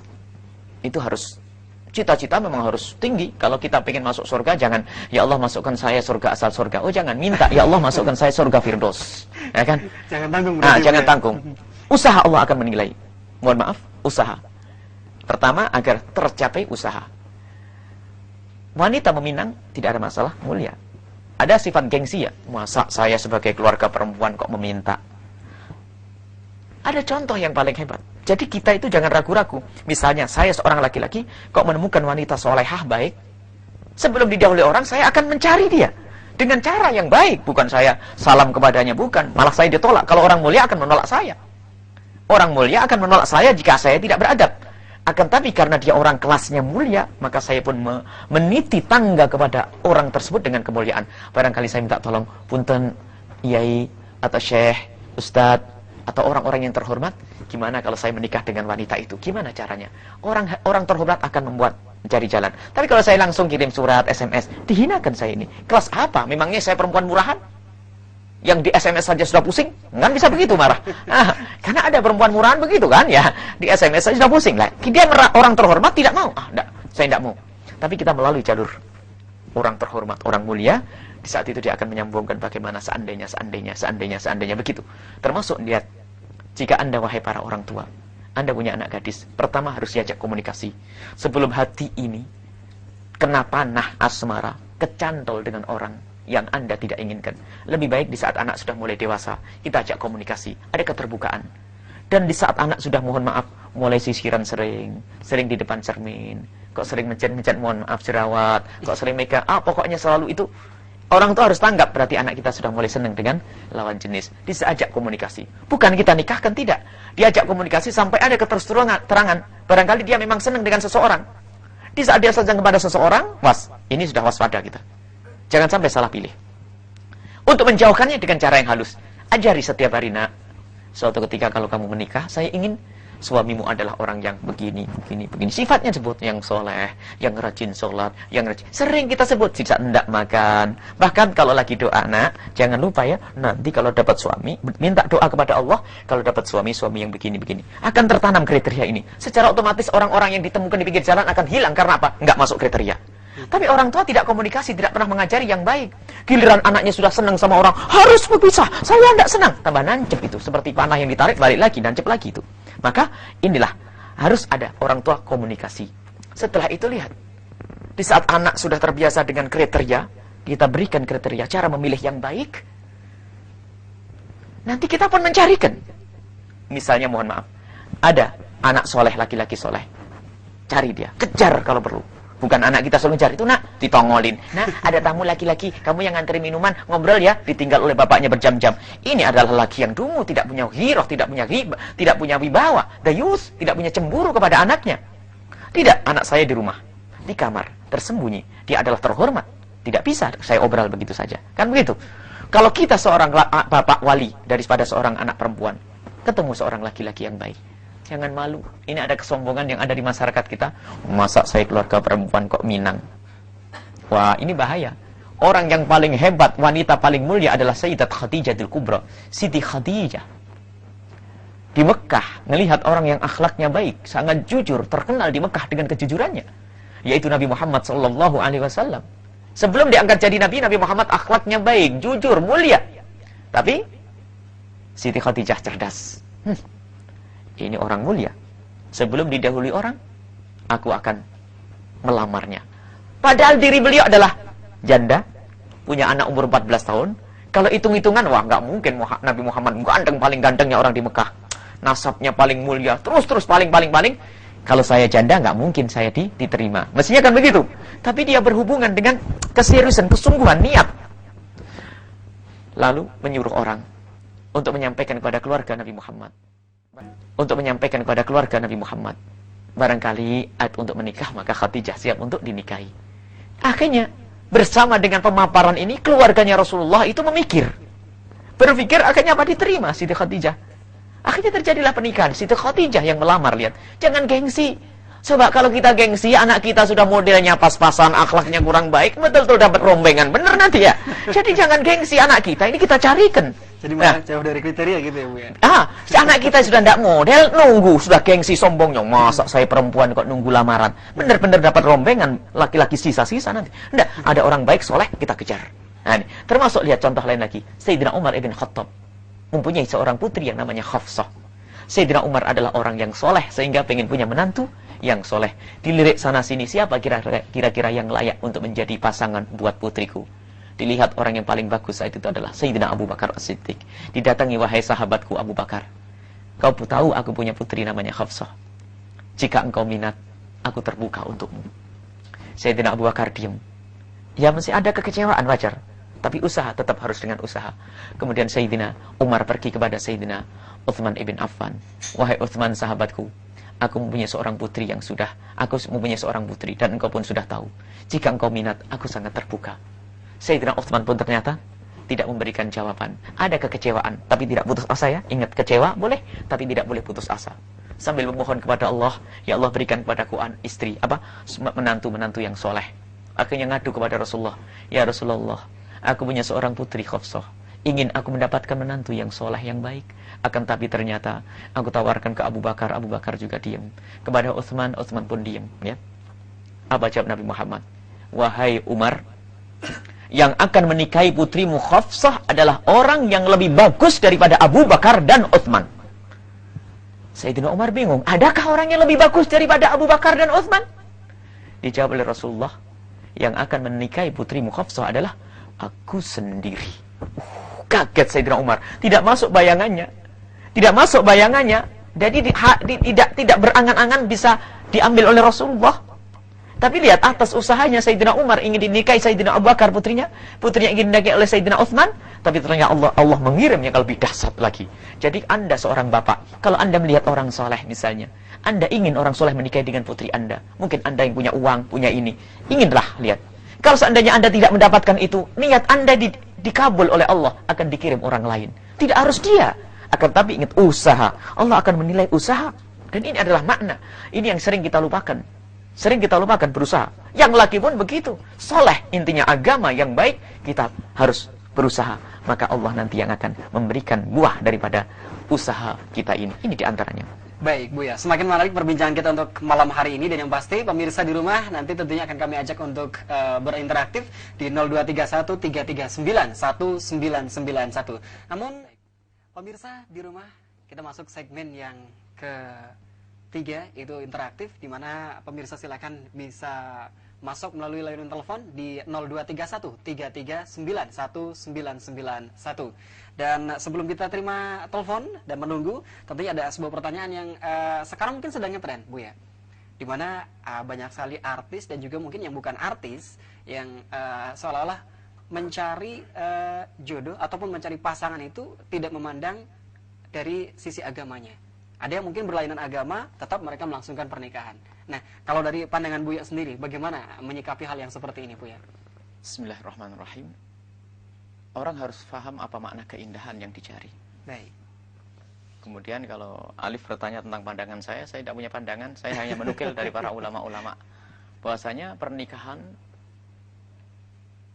[SPEAKER 3] itu harus, cita-cita memang harus tinggi. Kalau kita pengen masuk surga, jangan ya Allah masukkan saya surga asal surga. Oh jangan, minta ya Allah masukkan saya surga Firdaus. Ya kan?
[SPEAKER 2] Jangan tanggung.
[SPEAKER 3] Jangan tanggung. Usaha Allah akan menilai. Mohon maaf, usaha. Pertama, agar tercapai usaha. Wanita meminang tidak ada masalah, mulia. Ada sifat gengsi ya. Masa saya sebagai keluarga perempuan kok meminta? Ada contoh yang paling hebat. Jadi kita itu jangan ragu-ragu. Misalnya saya seorang laki-laki kok menemukan wanita solehah baik, sebelum didahului orang saya akan mencari dia dengan cara yang baik. Bukan saya salam kepadanya, bukan. Malah saya ditolak. Kalau orang mulia akan menolak saya. Orang mulia akan menolak saya jika saya tidak beradab. Akan tapi karena dia orang kelasnya mulia, maka saya pun meniti tangga kepada orang tersebut dengan kemuliaan. Barangkali saya minta tolong, punten, Yai, atau Syekh, Ustadz, atau orang-orang yang terhormat, gimana kalau saya menikah dengan wanita itu? Gimana caranya? Orang terhormat akan mencari jalan. Tapi kalau saya langsung kirim surat, SMS, dihinakan saya ini. Kelas apa? Memangnya saya perempuan murahan? Yang di SMS saja sudah pusing, kan bisa begitu marah. Karena ada perempuan murahan begitu kan ya, di SMS saja sudah pusing lah. Dia orang terhormat tidak mau, enggak, saya tidak mau. Tapi kita melalui jalur orang terhormat, orang mulia, di saat itu dia akan menyambungkan bagaimana seandainya begitu. Termasuk lihat, jika Anda wahai para orang tua, Anda punya anak gadis, pertama harus diajak komunikasi. Sebelum hati ini kena panah asmara, kecantol dengan orang yang Anda tidak inginkan. Lebih baik di saat anak sudah mulai dewasa, kita ajak komunikasi, ada keterbukaan. Dan di saat anak sudah, mohon maaf, mulai sisiran sering di depan cermin, kok sering mencet-mencet, mohon maaf, jerawat, kok sering megang, pokoknya selalu itu. Orang tua harus tanggap, berarti anak kita sudah mulai senang dengan lawan jenis. Diajak komunikasi. Bukan kita nikahkan, tidak. Diajak komunikasi sampai ada keterang-terangan. Barangkali dia memang senang dengan seseorang. Di saat dia senang kepada seseorang, ini sudah waspada kita. Jangan sampai salah pilih. Untuk menjauhkannya dengan cara yang halus, ajari setiap hari, nak, suatu ketika kalau kamu menikah, saya ingin suamimu adalah orang yang begini. Sifatnya sebut yang soleh, yang rajin sholat, yang rajin. Sering kita sebut, tidak hendak makan. Bahkan kalau lagi doa, nak, jangan lupa ya, nanti kalau dapat suami, minta doa kepada Allah, kalau dapat suami yang begini. Akan tertanam kriteria ini. Secara otomatis orang-orang yang ditemukan di pinggir jalan akan hilang. Karena apa? Enggak masuk kriteria. Tapi orang tua tidak komunikasi, tidak pernah mengajari yang baik. Giliran anaknya sudah senang sama orang, harus berpisah, saya tidak senang. Tambah nancep itu, seperti panah yang ditarik, balik lagi, nancep lagi itu. Maka inilah, harus ada orang tua komunikasi. Setelah itu lihat, di saat anak sudah terbiasa dengan kriteria, kita berikan kriteria, cara memilih yang baik. Nanti kita pun mencarikan. Misalnya mohon maaf, ada anak soleh, laki-laki soleh. Cari dia, kejar kalau perlu. Bukan anak kita selalu mencari itu, nak, ditongolin. Nah, ada tamu laki-laki, kamu yang ngantri minuman, ngobrol ya, ditinggal oleh bapaknya berjam-jam. Ini adalah laki yang dungu, tidak punya ghirah, tidak punya ghibah, tidak punya wibawa, dayus, tidak punya cemburu kepada anaknya. Tidak, anak saya di rumah, di kamar, tersembunyi. Dia adalah terhormat. Tidak bisa saya obral begitu saja. Kan begitu? Kalau kita seorang bapak wali daripada seorang anak perempuan, ketemu seorang laki-laki yang baik, jangan malu. Ini ada kesombongan yang ada di masyarakat kita. Masa saya keluarga perempuan kok Minang? Wah, ini bahaya. Orang yang paling hebat, wanita paling mulia adalah Sayyidat Khadijatul Kubra, Siti Khadijah. Di Mekah, melihat orang yang akhlaknya baik, sangat jujur, terkenal di Mekah dengan kejujurannya, yaitu Nabi Muhammad SAW. Sebelum diangkat jadi Nabi, Nabi Muhammad akhlaknya baik, jujur, mulia. Tapi Siti Khadijah cerdas. Ini orang mulia. Sebelum didahului orang, aku akan melamarnya. Padahal diri beliau adalah janda, punya anak umur 14 tahun. Kalau hitung-hitungan, wah nggak mungkin Nabi Muhammad ganteng, paling gantengnya orang di Mekah. Nasabnya paling mulia, terus paling. Kalau saya janda, nggak mungkin saya diterima. Mestinya kan begitu. Tapi dia berhubungan dengan keseriusan, kesungguhan, niat. Lalu menyuruh orang untuk menyampaikan kepada keluarga Nabi Muhammad. Barangkali untuk menikah, maka Khadijah siap untuk dinikahi. Akhirnya, bersama dengan pemaparan ini, keluarganya Rasulullah itu berpikir akhirnya apa? Diterima Siti Khadijah. Akhirnya terjadilah pernikahan. Siti Khadijah yang melamar, lihat. Jangan gengsi. Coba kalau kita gengsi, anak kita sudah modelnya pas-pasan, akhlaknya kurang baik, betul-betul dapat rombengan. Bener nanti ya? Jadi jangan gengsi anak kita, ini kita carikan.
[SPEAKER 2] Jadi malah jauh dari kriteria gitu ya, Bu ya?
[SPEAKER 3] Si anak kita sudah tidak model, nunggu, sudah gengsi sombongnya. Masa saya perempuan kok nunggu lamaran? Bener-bener dapat rombengan, laki-laki sisa-sisa nanti. Tidak, ada orang baik, soleh, kita kejar. Nah, ini. Termasuk lihat contoh lain lagi. Sayyidina Umar ibn Khattab mempunyai seorang putri yang namanya Hafsah. Sayyidina Umar adalah orang yang soleh, sehingga pengen punya menantu yang soleh. Dilirik sana-sini, siapa kira-kira yang layak untuk menjadi pasangan buat putriku? Dilihat orang yang paling bagus saat itu adalah Sayyidina Abu Bakar As-Siddiq. Didatangi, wahai sahabatku Abu Bakar, kau tahu aku punya putri namanya Hafsah. Jika engkau minat, aku terbuka untukmu. Sayyidina Abu Bakar diam. Ya masih ada kekecewaan, wajar. Tapi usaha tetap harus dengan usaha. Kemudian Sayyidina Umar pergi kepada Sayyidina Uthman ibn Affan. Wahai Uthman sahabatku, aku mempunyai seorang putri dan engkau pun sudah tahu. Jika engkau minat, aku sangat terbuka. Sayyidina Uthman pun ternyata tidak memberikan jawaban. Ada kekecewaan, tapi tidak putus asa ya. Ingat, kecewa boleh, tapi tidak boleh putus asa. Sambil memohon kepada Allah, ya Allah berikan kepadaku menantu-menantu yang soleh. Akhirnya ngadu kepada Rasulullah, ya Rasulullah, aku punya seorang putri Hafsah. Ingin aku mendapatkan menantu yang soleh, yang baik. Akan tapi ternyata aku tawarkan ke Abu Bakar, Abu Bakar juga diam. Kepada Uthman, Uthman pun diam. Ya. Apa jawab Nabi Muhammad? Wahai Umar, yang akan menikahi putrimu Hafsah adalah orang yang lebih bagus daripada Abu Bakar dan Uthman. Sayyidina Umar bingung, adakah orang yang lebih bagus daripada Abu Bakar dan Uthman? Dijawab oleh Rasulullah, yang akan menikahi putrimu Hafsah adalah aku sendiri. Kaget Sayyidina Umar, tidak masuk bayangannya. Jadi tidak berangan-angan bisa diambil oleh Rasulullah. Tapi lihat, atas usahanya Sayyidina Umar ingin dinikahi Sayyidina Abu Bakar putrinya ingin dinikahi oleh Sayyidina Uthman, tapi ternyata Allah mengirim yang lebih dahsyat lagi. Jadi Anda seorang bapak, kalau Anda melihat orang soleh misalnya, Anda ingin orang soleh menikahi dengan putri Anda, mungkin Anda yang punya uang, punya ini, inginlah lihat. Kalau seandainya Anda tidak mendapatkan itu, niat Anda dikabul oleh Allah, akan dikirim orang lain. Tidak harus dia, akan tapi ingat usaha. Allah akan menilai usaha. Dan ini adalah makna. Ini yang sering kita lupakan. Berusaha. Yang laki pun begitu. Soleh, intinya agama yang baik, kita harus berusaha. Maka Allah nanti yang akan memberikan buah daripada usaha kita ini. Ini diantaranya.
[SPEAKER 2] Baik Bu ya, semakin menarik perbincangan kita untuk malam hari ini, dan yang pasti pemirsa di rumah nanti tentunya akan kami ajak untuk berinteraktif di 0231 339 1991. Namun pemirsa di rumah, kita masuk segmen yang ketiga, yaitu interaktif, di mana pemirsa silakan bisa masuk melalui layanan telepon di 0231 339 1991. Dan sebelum kita terima telepon dan menunggu, tentunya ada sebuah pertanyaan yang sekarang mungkin sedang ngetren, Bu ya. Dimana banyak sekali artis dan juga mungkin yang bukan artis yang seolah-olah mencari jodoh ataupun mencari pasangan itu tidak memandang dari sisi agamanya. Ada yang mungkin berlainan agama, tetap mereka melangsungkan pernikahan. Nah, kalau dari pandangan Buya sendiri, bagaimana menyikapi hal yang seperti ini, Buya?
[SPEAKER 3] Bismillahirrahmanirrahim. Orang harus paham apa makna keindahan yang dicari.
[SPEAKER 2] Baik.
[SPEAKER 3] Kemudian kalau Alif bertanya tentang pandangan saya tidak punya pandangan, saya hanya menukil dari para ulama-ulama. Bahwasanya pernikahan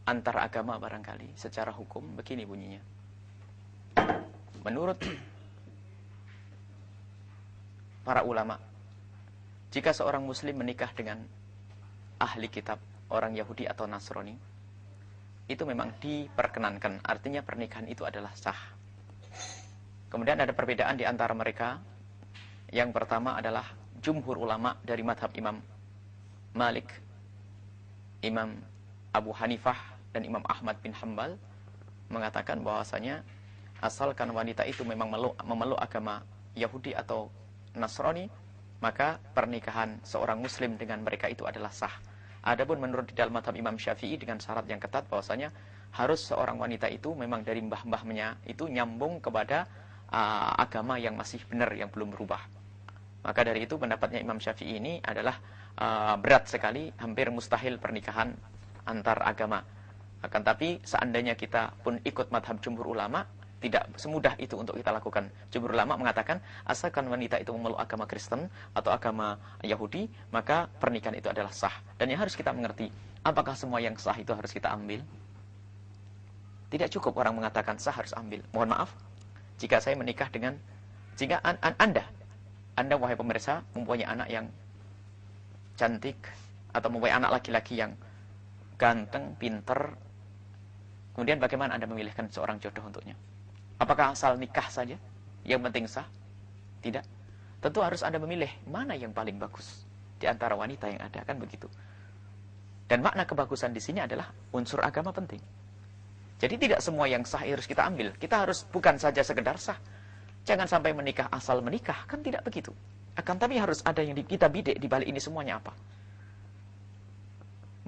[SPEAKER 3] antar agama barangkali secara hukum begini bunyinya. Menurut para ulama, jika seorang muslim menikah dengan ahli kitab, orang Yahudi atau Nasrani, itu memang diperkenankan, artinya pernikahan itu adalah sah. Kemudian ada perbedaan di antara mereka. Yang pertama adalah jumhur ulama dari madhab Imam Malik, Imam Abu Hanifah, dan Imam Ahmad bin Hanbal mengatakan bahwasanya asalkan wanita itu memang memeluk agama Yahudi atau Nasrani, maka pernikahan seorang muslim dengan mereka itu adalah sah. Adapun menurut di dalam madhab Imam Syafi'i dengan syarat yang ketat bahwasanya harus seorang wanita itu memang dari mbah-mbahnya itu nyambung kepada agama yang masih benar, yang belum berubah. Maka dari itu pendapatnya Imam Syafi'i ini adalah berat sekali, hampir mustahil pernikahan antar agama. Akan tapi seandainya kita pun ikut madhab jumhur ulama, tidak semudah itu untuk kita lakukan. Jumhur ulama mengatakan asalkan wanita itu memeluk agama Kristen atau agama Yahudi, maka pernikahan itu adalah sah. Dan yang harus kita mengerti, apakah semua yang sah itu harus kita ambil? Tidak cukup orang mengatakan sah harus ambil. Mohon maaf, jika saya menikah dengan, jika Anda wahai pemirsa mempunyai anak yang cantik atau mempunyai anak laki-laki yang ganteng, pinter, kemudian bagaimana Anda memilihkan seorang jodoh untuknya? Apakah asal nikah saja yang penting sah? Tidak. Tentu harus Anda memilih mana yang paling bagus di antara wanita yang ada, kan begitu. Dan makna kebagusan di sini adalah unsur agama penting. Jadi tidak semua yang sah harus kita ambil. Kita harus bukan saja sekedar sah. Jangan sampai menikah asal menikah, kan tidak begitu. Akan tapi harus ada yang kita bidik di balik ini semuanya apa.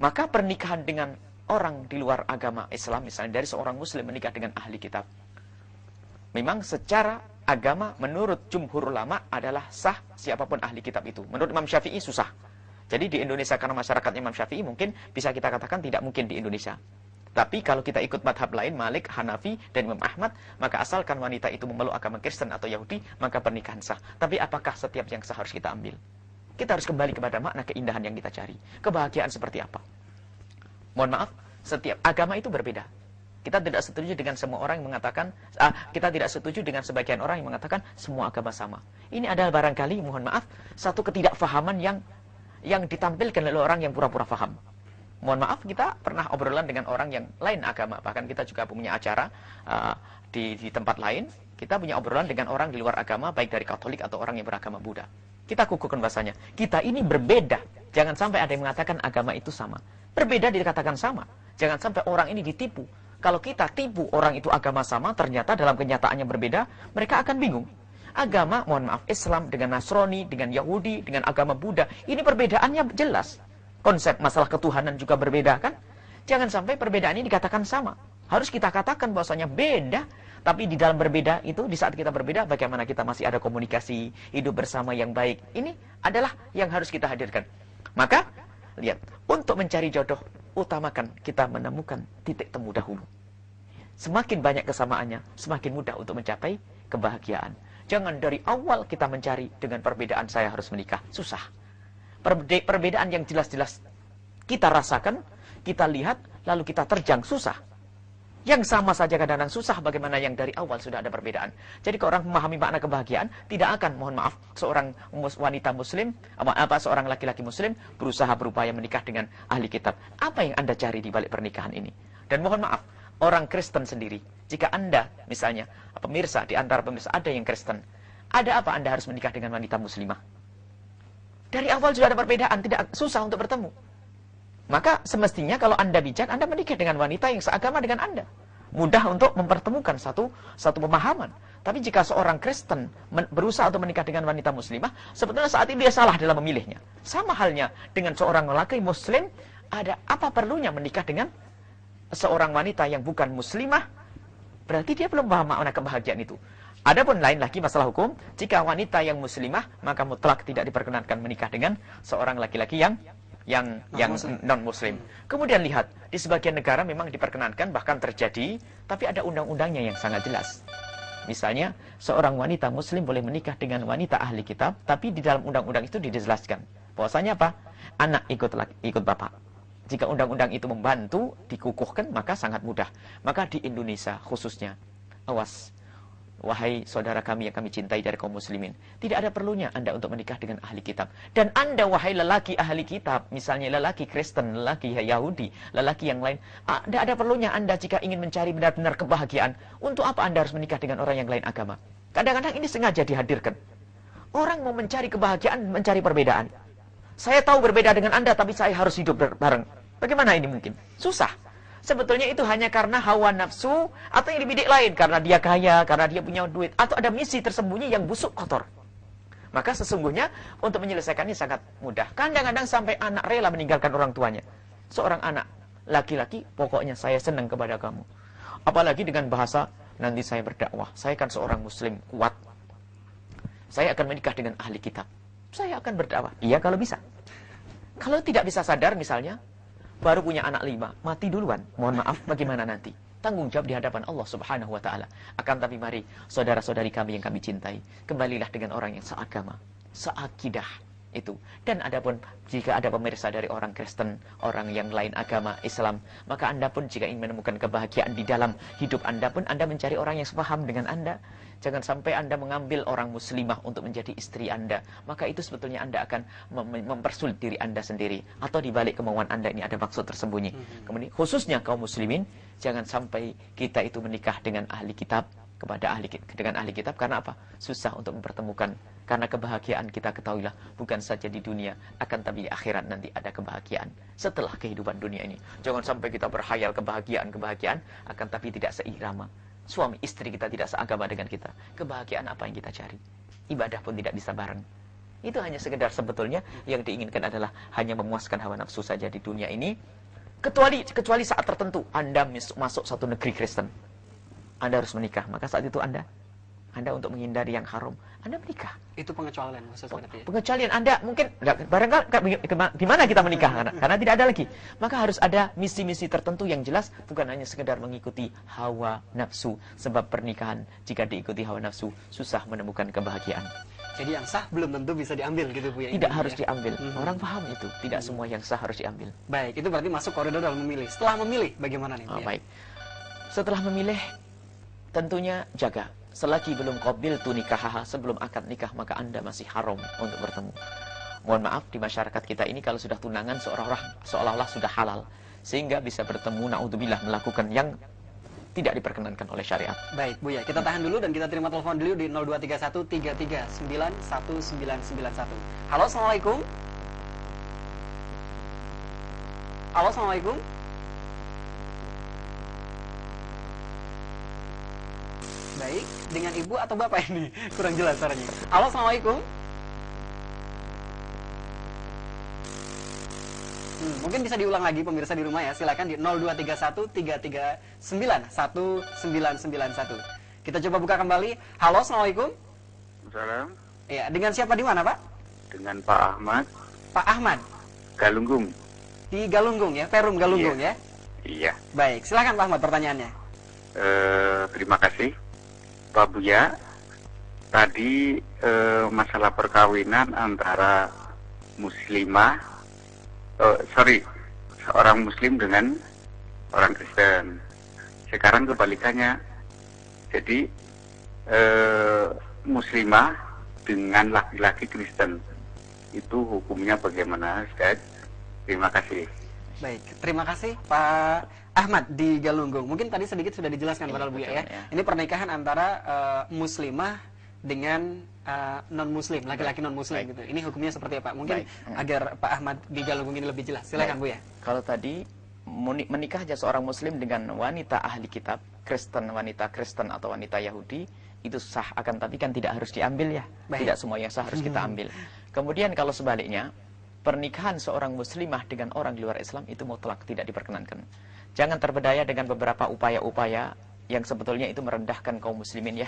[SPEAKER 3] Maka pernikahan dengan orang di luar agama Islam, misalnya dari seorang muslim menikah dengan ahli kitab, memang secara agama menurut jumhur ulama adalah sah siapapun ahli kitab itu. Menurut Imam Syafi'i susah. Jadi di Indonesia karena masyarakat Imam Syafi'i mungkin bisa kita katakan tidak mungkin di Indonesia. Tapi kalau kita ikut madhab lain, Malik, Hanafi, dan Imam Ahmad, maka asalkan wanita itu memeluk agama Kristen atau Yahudi, maka pernikahan sah. Tapi apakah setiap yang sah harus kita ambil? Kita harus kembali kepada makna keindahan yang kita cari. Kebahagiaan seperti apa? Mohon maaf, setiap agama itu berbeda. Kita tidak setuju dengan semua orang yang mengatakan, kita tidak setuju dengan sebagian orang yang mengatakan semua agama sama. Ini adalah barangkali, mohon maaf, satu ketidakfahaman yang ditampilkan oleh orang yang pura-pura faham. Mohon maaf, kita pernah obrolan dengan orang yang lain agama. Bahkan kita juga punya acara di tempat lain. Kita punya obrolan dengan orang di luar agama, baik dari Katolik atau orang yang beragama Buddha. Kita kukuhkan bahasanya, kita ini berbeda. Jangan sampai ada yang mengatakan agama itu sama. Berbeda dikatakan sama. Jangan sampai orang ini ditipu. Kalau kita tipu orang itu agama sama, ternyata dalam kenyataannya berbeda, mereka akan bingung. Agama, mohon maaf, Islam dengan Nasrani, dengan Yahudi, dengan agama Buddha, ini perbedaannya jelas. Konsep masalah ketuhanan juga berbeda, kan? Jangan sampai perbedaan ini dikatakan sama. Harus kita katakan bahwasanya beda, tapi di dalam berbeda itu, di saat kita berbeda, bagaimana kita masih ada komunikasi, hidup bersama yang baik. Ini adalah yang harus kita hadirkan. Maka, lihat, untuk mencari jodoh, utamakan kita menemukan titik temu dahulu. Semakin banyak kesamaannya, semakin mudah untuk mencapai kebahagiaan. Jangan dari awal kita mencari dengan perbedaan saya harus menikah. Susah. Perbedaan yang jelas-jelas kita rasakan, kita lihat, lalu kita terjang. Susah. Yang sama saja kadang-kadang susah, bagaimana yang dari awal sudah ada perbedaan. Jadi kalau orang memahami makna kebahagiaan, tidak akan, mohon maaf, seorang wanita muslim, seorang laki-laki muslim berusaha berupaya menikah dengan ahli kitab. Apa yang Anda cari di balik pernikahan ini? Dan mohon maaf, orang Kristen sendiri, jika Anda misalnya pemirsa, di antara pemirsa ada yang Kristen, ada apa Anda harus menikah dengan wanita muslimah? Dari awal sudah ada perbedaan, tidak susah untuk bertemu. Maka semestinya kalau Anda bijak, Anda menikah dengan wanita yang seagama dengan Anda. Mudah untuk mempertemukan satu pemahaman. Tapi jika seorang Kristen berusaha untuk menikah dengan wanita muslimah, sebetulnya saat ini dia salah dalam memilihnya. Sama halnya dengan seorang lelaki muslim, ada apa perlunya menikah dengan seorang wanita yang bukan muslimah? Berarti dia belum paham makna kebahagiaan itu. Adapun lain lagi masalah hukum, jika wanita yang muslimah, maka mutlak tidak diperkenankan menikah dengan seorang laki-laki yang non-muslim. Kemudian lihat, di sebagian negara memang diperkenankan, bahkan terjadi, tapi ada undang-undangnya yang sangat jelas. Misalnya, seorang wanita muslim boleh menikah dengan wanita ahli kitab, tapi di dalam undang-undang itu dijelaskan. Bahwasanya apa? Anak ikut bapak. Jika undang-undang itu membantu, dikukuhkan, maka sangat mudah. Maka di Indonesia khususnya, awas, wahai saudara kami yang kami cintai dari kaum muslimin, tidak ada perlunya Anda untuk menikah dengan ahli kitab. Dan Anda, wahai lelaki ahli kitab, misalnya lelaki Kristen, lelaki Yahudi, lelaki yang lain, tidak ada perlunya Anda jika ingin mencari benar-benar kebahagiaan. Untuk apa Anda harus menikah dengan orang yang lain agama? Kadang-kadang ini sengaja dihadirkan. Orang mau mencari kebahagiaan, mencari perbedaan. Saya tahu berbeda dengan Anda, tapi saya harus hidup bareng. Bagaimana ini mungkin? Susah. Sebetulnya itu hanya karena hawa nafsu atau yang dibidik lain. Karena dia kaya, karena dia punya duit. Atau ada misi tersembunyi yang busuk, kotor. Maka sesungguhnya untuk menyelesaikannya sangat mudah. Kadang-kadang sampai anak rela meninggalkan orang tuanya. Seorang anak laki-laki, pokoknya saya senang kepada kamu. Apalagi dengan bahasa, nanti saya berdakwah. Saya kan seorang muslim kuat. Saya akan menikah dengan ahli kitab. Saya akan berdakwah. Iya kalau bisa. Kalau tidak bisa sadar misalnya, baru punya anak 5, mati duluan. Mohon maaf, bagaimana nanti? Tanggung jawab di hadapan Allah Subhanahu wa Ta'ala. Akan tapi mari, saudara-saudari kami yang kami cintai, kembalilah dengan orang yang seagama, seakidah itu. Dan adapun jika ada pemirsa dari orang Kristen, orang yang lain agama Islam, maka Anda pun jika ingin menemukan kebahagiaan di dalam hidup Anda pun, Anda mencari orang yang sepaham dengan Anda. Jangan sampai Anda mengambil orang muslimah untuk menjadi istri Anda. Maka itu sebetulnya Anda akan mempersulit diri Anda sendiri. Atau di balik kemauan Anda ini ada maksud tersembunyi. Kemudian khususnya kaum muslimin, jangan sampai kita itu menikah dengan ahli kitab, dengan ahli kitab. Karena apa? Susah untuk mempertemukan. Karena kebahagiaan kita ketahuilah bukan saja di dunia, akan tapi di akhirat nanti ada kebahagiaan setelah kehidupan dunia ini. Jangan sampai kita berhayal kebahagiaan, akan tapi tidak seirama. Suami istri kita tidak seagama dengan kita. Kebahagiaan apa yang kita cari? Ibadah pun tidak bisa bareng. Itu hanya sekedar sebetulnya yang diinginkan adalah hanya memuaskan hawa nafsu saja di dunia ini. Kecuali saat tertentu Anda masuk satu negeri Kristen, Anda harus menikah. Maka saat itu Anda untuk menghindari yang haram, Anda menikah.
[SPEAKER 2] Itu pengecualian maksud berarti ya?
[SPEAKER 3] Pengecualian Anda mungkin barangkali di mana kita menikah karena tidak ada lagi. Maka harus ada misi-misi tertentu yang jelas, bukan hanya sekedar mengikuti hawa nafsu. Sebab pernikahan jika diikuti hawa nafsu susah menemukan kebahagiaan.
[SPEAKER 2] Jadi yang sah belum tentu bisa diambil gitu Bu ya?
[SPEAKER 3] Tidak harus diambil. Orang paham itu. Tidak semua yang sah harus diambil.
[SPEAKER 2] Baik, itu berarti masuk koridor dalam memilih. Setelah memilih bagaimana nih Bu?
[SPEAKER 3] Baik. Setelah memilih tentunya jaga. Selagi belum qabil tu nikah, sebelum akad nikah, maka Anda masih haram untuk bertemu. Mohon maaf, di masyarakat kita ini kalau sudah tunangan seolah-olah sudah halal. Sehingga bisa bertemu, na'udzubillah, melakukan yang tidak diperkenankan oleh syariat.
[SPEAKER 2] Baik Bu ya, kita tahan dulu dan kita terima telepon dulu di 0231339191. Halo, Assalamualaikum. Halo, Assalamualaikum. Baik, dengan ibu atau bapak ini? Kurang jelas suaranya. Halo, Assalamualaikum. Mungkin bisa diulang lagi pemirsa di rumah ya. Silakan di 0231339191. Kita coba buka kembali. Halo, Assalamualaikum.
[SPEAKER 4] Salam.
[SPEAKER 2] Ya, dengan siapa di mana, Pak?
[SPEAKER 4] Dengan Pak Ahmad.
[SPEAKER 2] Pak Ahmad.
[SPEAKER 4] Galunggung.
[SPEAKER 2] Di Galunggung ya, Perum Galunggung ya.
[SPEAKER 4] Iya.
[SPEAKER 2] Baik, silakan Pak Ahmad pertanyaannya.
[SPEAKER 4] Terima kasih. Pak Buya, tadi masalah perkawinan antara seorang muslim dengan orang Kristen. Sekarang kebalikannya. Jadi muslimah dengan laki-laki Kristen itu hukumnya bagaimana, Ustaz? Terima kasih.
[SPEAKER 2] Baik, terima kasih Pak Ahmad di Galunggung. Mungkin tadi sedikit sudah dijelaskan padahal Bu ya. Ini pernikahan antara muslimah dengan non muslim, laki-laki non muslim gitu. Ini hukumnya seperti apa? Mungkin agar Pak Ahmad di Galunggung ini lebih jelas. Silakan Bu ya.
[SPEAKER 3] Kalau tadi menikah aja seorang muslim dengan wanita ahli kitab, Kristen, wanita Kristen atau wanita Yahudi, itu sah, akan tapi kan tidak harus diambil ya. Tidak semua yang sah harus kita ambil. Kemudian kalau sebaliknya, pernikahan seorang muslimah dengan orang di luar Islam itu mutlak tidak diperkenankan. Jangan terbedaya dengan beberapa upaya-upaya yang sebetulnya itu merendahkan kaum muslimin ya.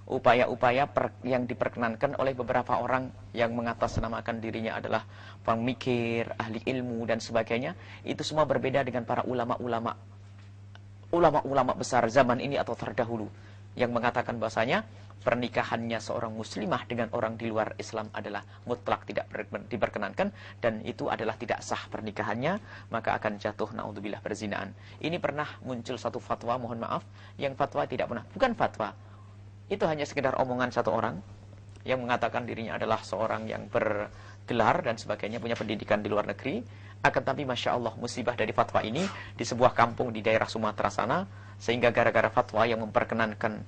[SPEAKER 3] Upaya-upaya yang diperkenankan oleh beberapa orang yang mengatasnamakan dirinya adalah pemikir, ahli ilmu dan sebagainya, itu semua berbeda dengan para ulama-ulama besar zaman ini atau terdahulu yang mengatakan bahasanya pernikahannya seorang muslimah dengan orang di luar Islam adalah mutlak tidak diperkenankan, dan itu adalah tidak sah pernikahannya, maka akan jatuh naudzubillah perzinaan. Ini pernah muncul satu fatwa, mohon maaf, yang fatwa tidak pernah, bukan fatwa, itu hanya sekedar omongan satu orang yang mengatakan dirinya adalah seorang yang bergelar dan sebagainya, punya pendidikan di luar negeri. Akan tapi Masya Allah, musibah dari fatwa ini di sebuah kampung di daerah Sumatera sana, sehingga gara-gara fatwa yang memperkenankan,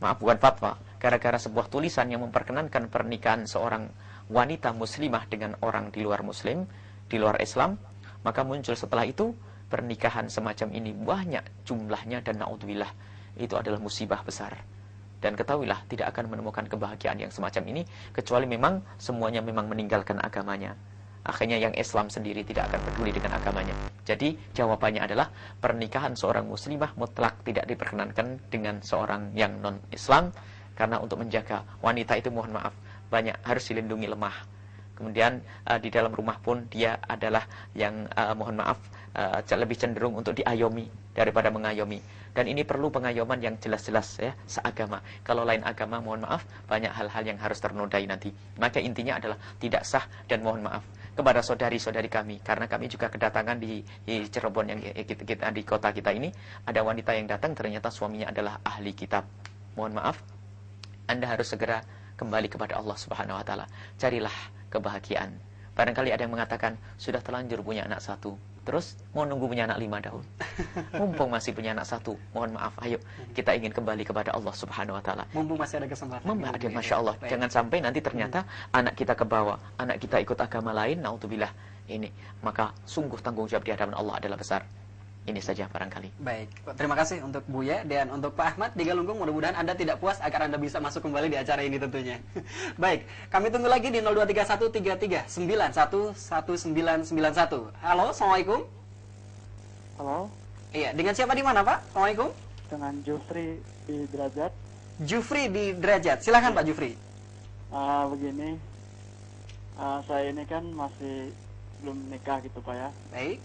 [SPEAKER 3] maaf bukan fatwa, gara-gara sebuah tulisan yang memperkenankan pernikahan seorang wanita muslimah dengan orang di luar muslim, di luar Islam, maka muncul setelah itu pernikahan semacam ini banyak jumlahnya, dan naudzubillah itu adalah musibah besar. Dan ketahuilah tidak akan menemukan kebahagiaan yang semacam ini kecuali memang semuanya memang meninggalkan agamanya. Akhirnya yang Islam sendiri tidak akan peduli dengan agamanya. Jadi jawabannya adalah pernikahan seorang muslimah mutlak tidak diperkenankan dengan seorang yang non-Islam, karena untuk menjaga wanita itu, mohon maaf, banyak harus dilindungi lemah. Kemudian di dalam rumah pun dia adalah yang mohon maaf lebih cenderung untuk diayomi daripada mengayomi. Dan ini perlu pengayoman yang jelas-jelas ya, seagama. Kalau lain agama, mohon maaf, banyak hal-hal yang harus ternodai nanti. Maka intinya adalah tidak sah, dan mohon maaf kepada saudari-saudari kami, karena kami juga kedatangan di Cirebon yang kita di kota kita ini, ada wanita yang datang ternyata suaminya adalah ahli kitab. Mohon maaf, Anda harus segera kembali kepada Allah Subhanahu wa taala. Carilah kebahagiaan. Barangkali ada yang mengatakan sudah terlanjur punya anak satu, terus mau nunggu punya anak 5 tahun. Mumpung masih punya anak satu, mohon maaf, ayo kita ingin kembali kepada Allah Subhanahu wa taala.
[SPEAKER 2] Mumpung masih ada kesempatan.
[SPEAKER 3] Ada, Masya Allah. Jangan sampai nanti ternyata anak kita kebawa, anak kita ikut agama lain, naudzubillah. Ini, maka sungguh tanggung jawab di hadapan Allah adalah besar. Ini saja barangkali.
[SPEAKER 2] Baik, terima kasih untuk Buya dan untuk Pak Ahmad di Galunggung. Mudah-mudahan Anda tidak puas agar Anda bisa masuk kembali di acara ini tentunya. Baik, kami tunggu lagi di 023133911991. Halo, Assalamualaikum.
[SPEAKER 5] Halo.
[SPEAKER 2] Iya, dengan siapa di mana Pak? Assalamualaikum.
[SPEAKER 5] Dengan Jufri di Derajat.
[SPEAKER 2] Jufri di Derajat. Silakan Pak Jufri.
[SPEAKER 5] Begini, saya ini kan masih belum nikah gitu Pak ya.
[SPEAKER 2] Baik.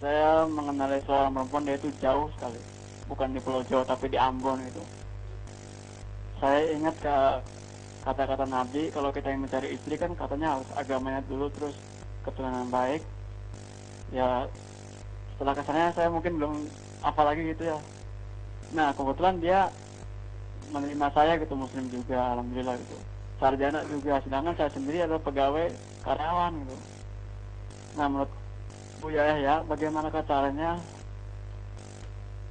[SPEAKER 5] Saya mengenali seorang perempuan, dia itu jauh sekali, bukan di Pulau Jawa tapi di Ambon gitu. Saya ingat ke kata-kata Nabi, kalau kita yang mencari istri kan katanya harus agamanya dulu, terus keturunan baik. Ya setelah kesannya saya mungkin belum hafal lagi gitu ya. Nah kebetulan dia menerima saya gitu, muslim juga, alhamdulillah gitu, sarjana juga, sedangkan saya sendiri adalah pegawai karyawan gitu. Nah menurut Bu Yahya, bagaimana caranya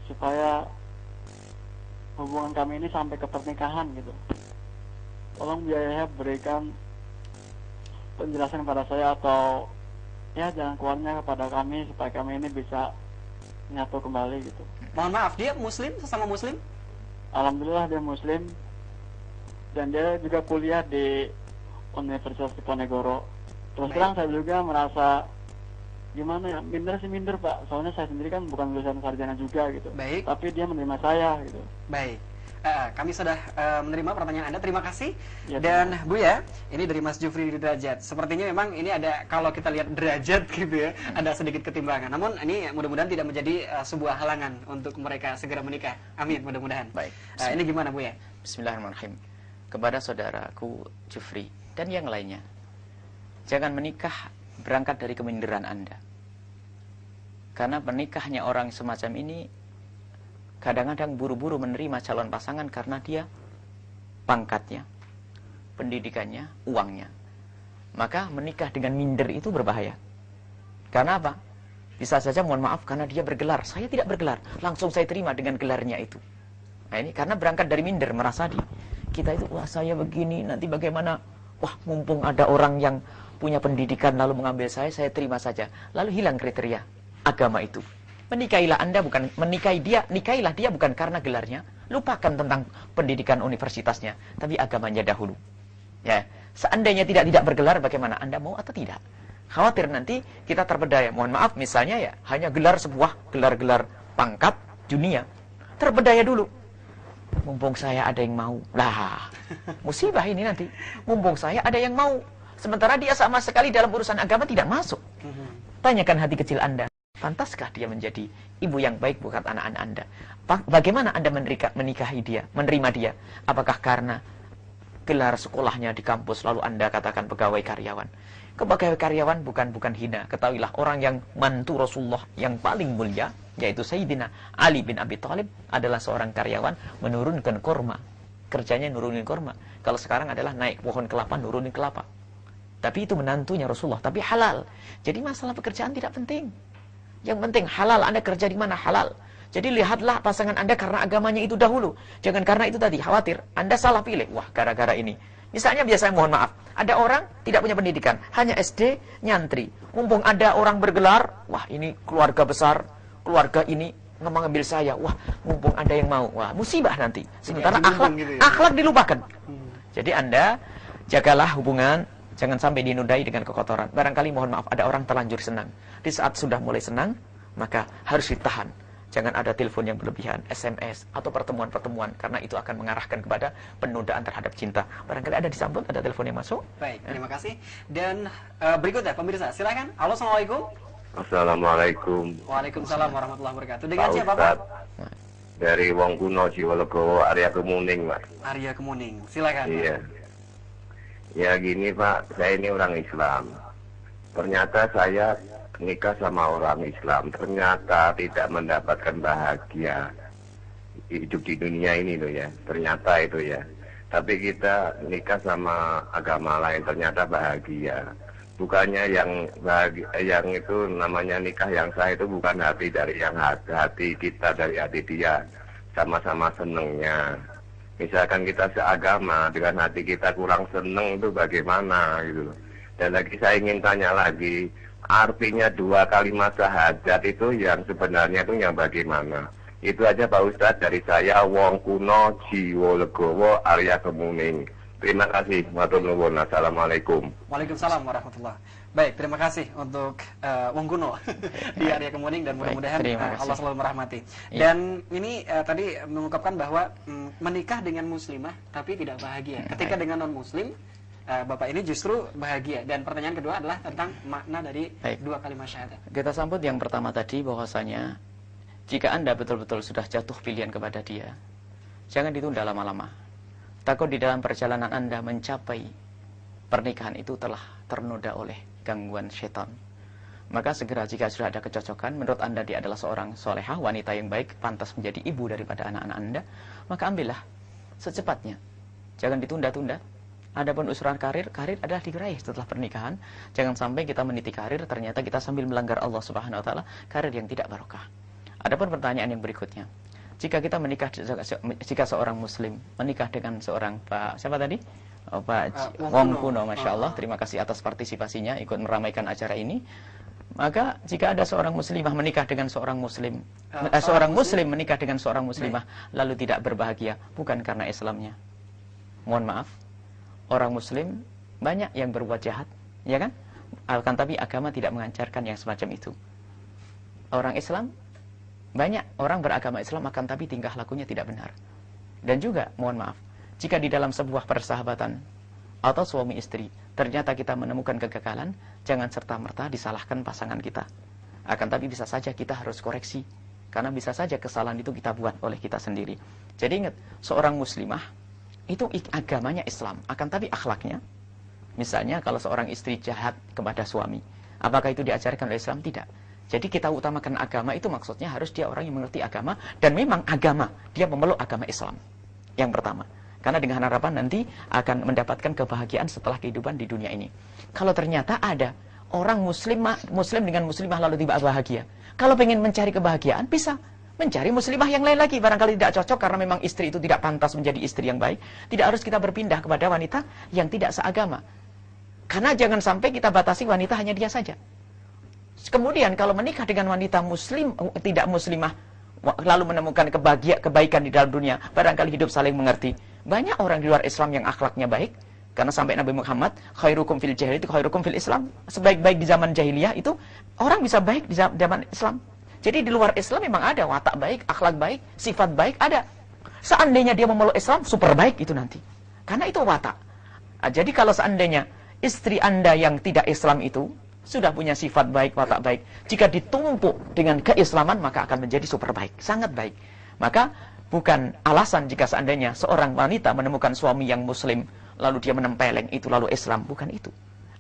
[SPEAKER 5] supaya hubungan kami ini sampai ke pernikahan gitu? Tolong Bu Yahya berikan penjelasan pada saya, atau ya jalan keluarnya kepada kami supaya kami ini bisa menyatu kembali gitu.
[SPEAKER 2] Mohon maaf, dia muslim, sesama muslim?
[SPEAKER 5] Alhamdulillah dia muslim, dan dia juga kuliah di Universitas Diponegoro. Terus terang saya juga merasa gimana ya, minder Pak, soalnya saya sendiri kan bukan lulusan sarjana juga gitu.
[SPEAKER 2] Baik.
[SPEAKER 5] Tapi dia menerima saya gitu.
[SPEAKER 2] Baik. Kami sudah menerima pertanyaan Anda, terima kasih.
[SPEAKER 5] Ya,
[SPEAKER 2] dan Bu ya, ini dari Mas Jufri di Derajat. Sepertinya memang ini ada, kalau kita lihat derajat gitu ya, ada sedikit ketimbangan. Namun ini mudah-mudahan tidak menjadi sebuah halangan untuk mereka segera menikah. Amin, mudah-mudahan.
[SPEAKER 3] Baik.
[SPEAKER 2] Ini gimana Bu ya?
[SPEAKER 3] Bismillahirrahmanirrahim. Kepada saudaraku Jufri dan yang lainnya, jangan menikah berangkat dari keminderan Anda. Karena menikahnya orang semacam ini kadang-kadang buru-buru menerima calon pasangan karena dia pangkatnya, pendidikannya, uangnya. Maka menikah dengan minder itu berbahaya. Karena apa? Bisa saja, mohon maaf, karena dia bergelar. Saya tidak bergelar, langsung saya terima dengan gelarnya itu. Nah ini karena berangkat dari minder, merasa kita itu, wah saya begini, nanti bagaimana? Wah, mumpung ada orang yang punya pendidikan lalu mengambil saya terima saja. Lalu hilang kriteria agama itu. Menikahilah Anda bukan nikailah dia bukan karena gelarnya, lupakan tentang pendidikan universitasnya, tapi agamanya dahulu. Ya, seandainya tidak bergelar, bagaimana? Anda mau atau tidak? Khawatir nanti kita terbedaya. Mohon maaf, misalnya ya, hanya gelar sebuah gelar-gelar pangkat dunia. Terbedaya dulu. Mumpung saya ada yang mau. Lah, musibah ini nanti. Mumpung saya ada yang mau. Sementara dia sama sekali dalam urusan agama tidak masuk. Tanyakan hati kecil Anda. Pantaskah dia menjadi ibu yang baik buat anak-anak Anda? Bagaimana Anda menikahi dia, menerima dia? Apakah karena gelar sekolahnya di kampus lalu Anda katakan pegawai karyawan? Pegawai karyawan bukan hina. Ketahuilah orang yang mantu Rasulullah yang paling mulia, yaitu Sayyidina Ali bin Abi Thalib, adalah seorang karyawan menurunkan kurma. Kerjanya nurunin kurma. Kalau sekarang adalah naik pohon kelapa, nurunin kelapa. Tapi itu menantunya Rasulullah, tapi halal. Jadi masalah pekerjaan tidak penting. Yang penting halal, Anda kerja di mana halal. Jadi lihatlah pasangan Anda karena agamanya itu dahulu. Jangan karena itu tadi, khawatir Anda salah pilih. Wah, gara-gara ini. Misalnya biasanya, mohon maaf, ada orang tidak punya pendidikan, hanya SD, nyantri. Mumpung ada orang bergelar, wah ini keluarga besar, keluarga ini mengambil saya. Wah, mumpung ada yang mau. Wah, musibah nanti. Sementara akhlak dilupakan. Jadi Anda jagalah hubungan, jangan sampai dinodai dengan kekotoran. Barangkali, mohon maaf, ada orang terlanjur senang. Di saat sudah mulai senang, maka harus ditahan. Jangan ada telepon yang berlebihan, SMS, atau pertemuan-pertemuan. Karena itu akan mengarahkan kepada penundaan terhadap cinta. Barangkali ada disambut, ada telepon yang masuk.
[SPEAKER 2] Baik, terima kasih. Dan berikutnya, pemirsa, silakan. Halo, Assalamualaikum.
[SPEAKER 4] Assalamualaikum.
[SPEAKER 2] Waalaikumsalam warahmatullahi wabarakatuh. Dengan siapa, Pak?
[SPEAKER 4] Dari Wong Kuno, Jiwolegowo, Arya Kemuning, Mas.
[SPEAKER 2] Arya Kemuning, silakan.
[SPEAKER 4] Iya. Ya gini Pak, saya ini orang Islam. Ternyata saya nikah sama orang Islam, ternyata tidak mendapatkan bahagia hidup di dunia ini loh ya. Ternyata itu ya. Tapi kita nikah sama agama lain, ternyata bahagia. Bukannya yang bahagia, yang itu namanya nikah yang sah itu bukan hati dari yang hati kita dari hati dia, sama-sama senengnya. Misalkan kita seagama dengan hati kita kurang seneng itu bagaimana gitu. Dan lagi saya ingin tanya lagi, artinya dua kalimat syahadat itu yang sebenarnya itu yang bagaimana? Itu aja Pak Ustadz dari saya, Wong Kuno, Jiwolegowo, Arya Kemuning. Terima kasih. Assalamualaikum.
[SPEAKER 2] Waalaikumsalam warahmatullahi. Baik, terima kasih untuk Wong Kuno di Arya Kemuning, dan mudah-mudahan Allah selalu merahmati. Dan ini tadi mengungkapkan bahwa menikah dengan muslimah tapi tidak bahagia. Ketika dengan non-muslim, Bapak ini justru bahagia. Dan pertanyaan kedua adalah tentang makna dari dua kalimat syahadat.
[SPEAKER 3] Kita sambut yang pertama tadi, bahwasanya jika Anda betul-betul sudah jatuh pilihan kepada dia, jangan ditunda lama-lama. Takut di dalam perjalanan Anda mencapai pernikahan itu telah ternoda oleh gangguan setan. Maka segera jika sudah ada kecocokan, menurut Anda dia adalah seorang solehah, wanita yang baik, pantas menjadi ibu daripada anak-anak Anda, maka ambillah secepatnya. Jangan ditunda-tunda. Adapun usuran karir adalah diraih setelah pernikahan. Jangan sampai kita meniti karir, ternyata kita sambil melanggar Allah Subhanahu wa taala, karir yang tidak barokah. Adapun pertanyaan yang berikutnya, jika kita menikah, jika seorang muslim menikah dengan seorang Pak siapa tadi? Pak Wong Kuno, Masya Allah, terima kasih atas partisipasinya ikut meramaikan acara ini. Maka jika ada seorang muslimah menikah dengan seorang muslim, seorang muslim menikah dengan seorang muslimah lalu tidak berbahagia, bukan karena Islamnya. Mohon maaf, orang muslim banyak yang berbuat jahat, ya kan? Akan tapi agama tidak mengajarkan yang semacam itu. Orang Islam, banyak orang beragama Islam akan tapi tingkah lakunya tidak benar. Dan juga, mohon maaf, jika di dalam sebuah persahabatan atau suami istri ternyata kita menemukan kegagalan, jangan serta-merta disalahkan pasangan kita. Akan tapi bisa saja kita harus koreksi, karena bisa saja kesalahan itu kita buat oleh kita sendiri. Jadi ingat, seorang muslimah itu agamanya Islam, akan tapi akhlaknya, misalnya kalau seorang istri jahat kepada suami, apakah itu diajarkan oleh Islam? Tidak. Jadi kita utamakan agama itu maksudnya harus dia orang yang mengerti agama, dan memang agama, dia memeluk agama Islam. Yang pertama. Karena dengan harapan nanti akan mendapatkan kebahagiaan setelah kehidupan di dunia ini. Kalau ternyata ada orang muslim dengan muslimah lalu tidak bahagia, kalau pengen mencari kebahagiaan, bisa mencari muslimah yang lain lagi. Barangkali tidak cocok karena memang istri itu tidak pantas menjadi istri yang baik. Tidak harus kita berpindah kepada wanita yang tidak seagama. Karena jangan sampai kita batasi wanita hanya dia saja. Kemudian kalau menikah dengan wanita muslim, tidak muslimah, lalu menemukan kebaikan di dalam dunia, barangkali hidup saling mengerti. Banyak orang di luar Islam yang akhlaknya baik, karena sampai Nabi Muhammad, khairukum fil jahiliyah, khairukum fil Islam. Sebaik-baik di zaman jahiliyah itu, orang bisa baik di zaman Islam. Jadi di luar Islam memang ada watak baik, akhlak baik, sifat baik, ada. Seandainya dia memeluk Islam, super baik itu nanti. Karena itu watak. Nah, jadi kalau seandainya istri Anda yang tidak Islam itu, sudah punya sifat baik, watak baik, jika ditumpuk dengan keislaman, maka akan menjadi super baik, sangat baik. Maka bukan alasan jika seandainya seorang wanita menemukan suami yang muslim, lalu dia menempeleng itu lalu Islam, bukan itu.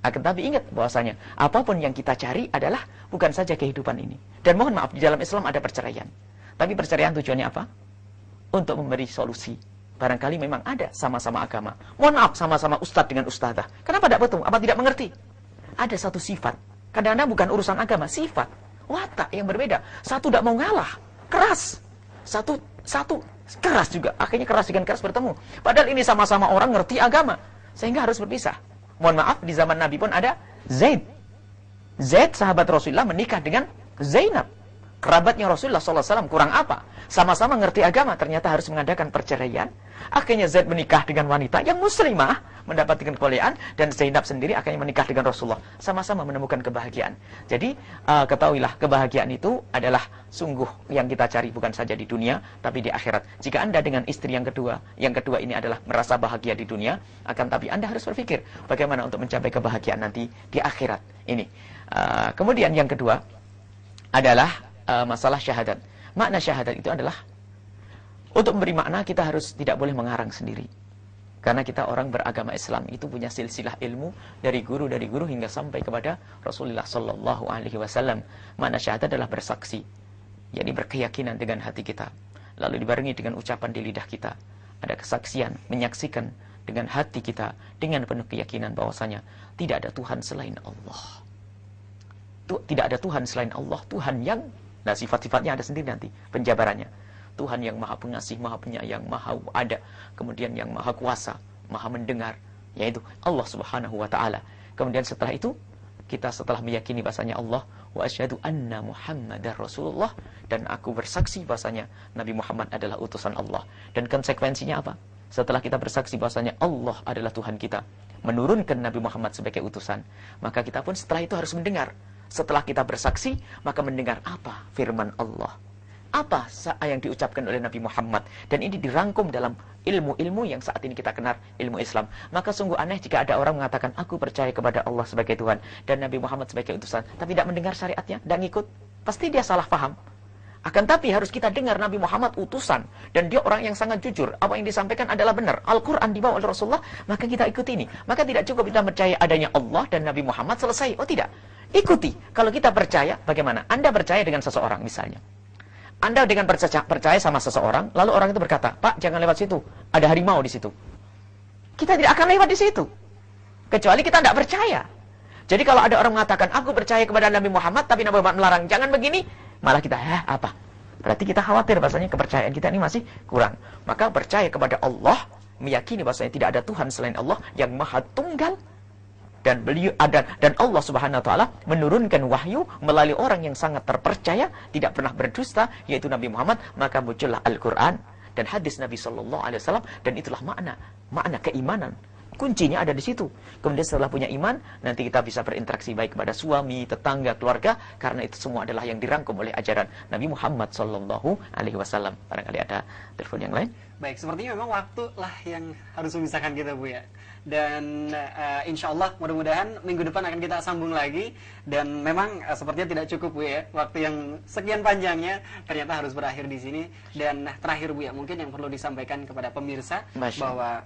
[SPEAKER 3] Akan tapi ingat bahwasanya apapun yang kita cari adalah bukan saja kehidupan ini. Dan mohon maaf, di dalam Islam ada perceraian. Tapi perceraian tujuannya apa? Untuk memberi solusi. Barangkali memang ada sama-sama agama. Mohon maaf, sama-sama ustadz dengan ustadzah. Kenapa tidak betul? Apa tidak mengerti? Ada satu sifat. Kadang-kadang bukan urusan agama, sifat. Watak yang berbeda. Satu tidak mau ngalah, keras. Satu keras juga. Akhirnya keras dengan keras bertemu. Padahal ini sama-sama orang ngerti agama. Sehingga harus berpisah. Mohon maaf, di zaman Nabi pun ada Zaid. Zaid, sahabat Rasulullah, menikah dengan Zainab. Kerabatnya Rasulullah SAW. Kurang apa? Sama-sama ngerti agama, ternyata harus mengadakan perceraian. Akhirnya Zaid menikah dengan wanita yang muslimah, mendapatkan kemuliaan, dan Zainab sendiri akhirnya menikah dengan Rasulullah. Sama-sama menemukan kebahagiaan. Jadi, ketahuilah, kebahagiaan itu adalah sungguh yang kita cari bukan saja di dunia, tapi di akhirat. Jika Anda dengan istri yang kedua ini adalah merasa bahagia di dunia, akan tapi Anda harus berpikir bagaimana untuk mencapai kebahagiaan nanti di akhirat ini. Kemudian yang kedua adalah masalah syahadat. Makna syahadat itu adalah untuk memberi makna kita harus tidak boleh mengarang sendiri. Karena kita orang beragama Islam itu punya silsilah ilmu dari guru hingga sampai kepada Rasulullah sallallahu alaihi wasallam. Makna syahadat adalah bersaksi. Yakni berkeyakinan dengan hati kita. Lalu dibarengi dengan ucapan di lidah kita. Ada kesaksian, menyaksikan dengan hati kita dengan penuh keyakinan bahwasanya tidak ada Tuhan selain Allah. Tidak ada Tuhan selain Allah, Tuhan yang, nah sifat-sifatnya ada sendiri nanti penjabarannya. Tuhan yang maha pengasih, maha penyayang, maha ada, kemudian yang maha kuasa, maha mendengar, yaitu Allah subhanahu wa ta'ala. Kemudian setelah itu, kita setelah meyakini bahasanya Allah, wa asyhadu anna Muhammadar Rasulullah, dan aku bersaksi bahasanya Nabi Muhammad adalah utusan Allah. Dan konsekuensinya apa? Setelah kita bersaksi bahasanya Allah adalah Tuhan kita, menurunkan Nabi Muhammad sebagai utusan, maka kita pun setelah itu harus mendengar. Setelah kita bersaksi, maka mendengar apa firman Allah, apa yang diucapkan oleh Nabi Muhammad. Dan ini dirangkum dalam ilmu-ilmu yang saat ini kita kenal, ilmu Islam. Maka sungguh aneh jika ada orang mengatakan, aku percaya kepada Allah sebagai Tuhan dan Nabi Muhammad sebagai utusan, tapi tidak mendengar syariatnya, tidak ngikut. Pasti dia salah paham. Akan tapi harus kita dengar Nabi Muhammad utusan, dan dia orang yang sangat jujur. Apa yang disampaikan adalah benar. Al-Quran dibawa oleh Rasulullah, maka kita ikuti ini. Maka tidak cukup kita percaya adanya Allah dan Nabi Muhammad, selesai. Oh tidak. Ikuti. Kalau kita percaya, bagaimana? Anda percaya dengan seseorang misalnya. Anda dengan percaya sama seseorang, lalu orang itu berkata, Pak, jangan lewat situ, ada harimau di situ. Kita tidak akan lewat di situ, kecuali kita tidak percaya. Jadi kalau ada orang mengatakan, aku percaya kepada Nabi Muhammad, tapi Nabi Muhammad melarang, jangan begini, malah kita, apa? Berarti kita khawatir bahasanya kepercayaan kita ini masih kurang. Maka percaya kepada Allah, meyakini bahasanya tidak ada Tuhan selain Allah yang maha tunggal, dan beliau ada, dan Allah Subhanahu wa taala menurunkan wahyu melalui orang yang sangat terpercaya, tidak pernah berdusta, yaitu Nabi Muhammad. Maka muncullah Al-Qur'an dan hadis Nabi sallallahu alaihi wasallam, dan itulah makna keimanan. Kuncinya ada di situ. Kemudian setelah punya iman, nanti kita bisa berinteraksi baik kepada suami, tetangga, keluarga, karena itu semua adalah yang dirangkum oleh ajaran Nabi Muhammad sallallahu alaihi wasallam. Barangkali ada telepon yang lain.
[SPEAKER 2] Baik, sepertinya memang waktu lah yang harus memisahkan kita, Bu, ya. Dan insya Allah mudah-mudahan minggu depan akan kita sambung lagi. Dan memang sepertinya tidak cukup, Bu, ya. Waktu yang sekian panjangnya ternyata harus berakhir di sini. Dan terakhir, Bu, ya, mungkin yang perlu disampaikan kepada pemirsa bahwa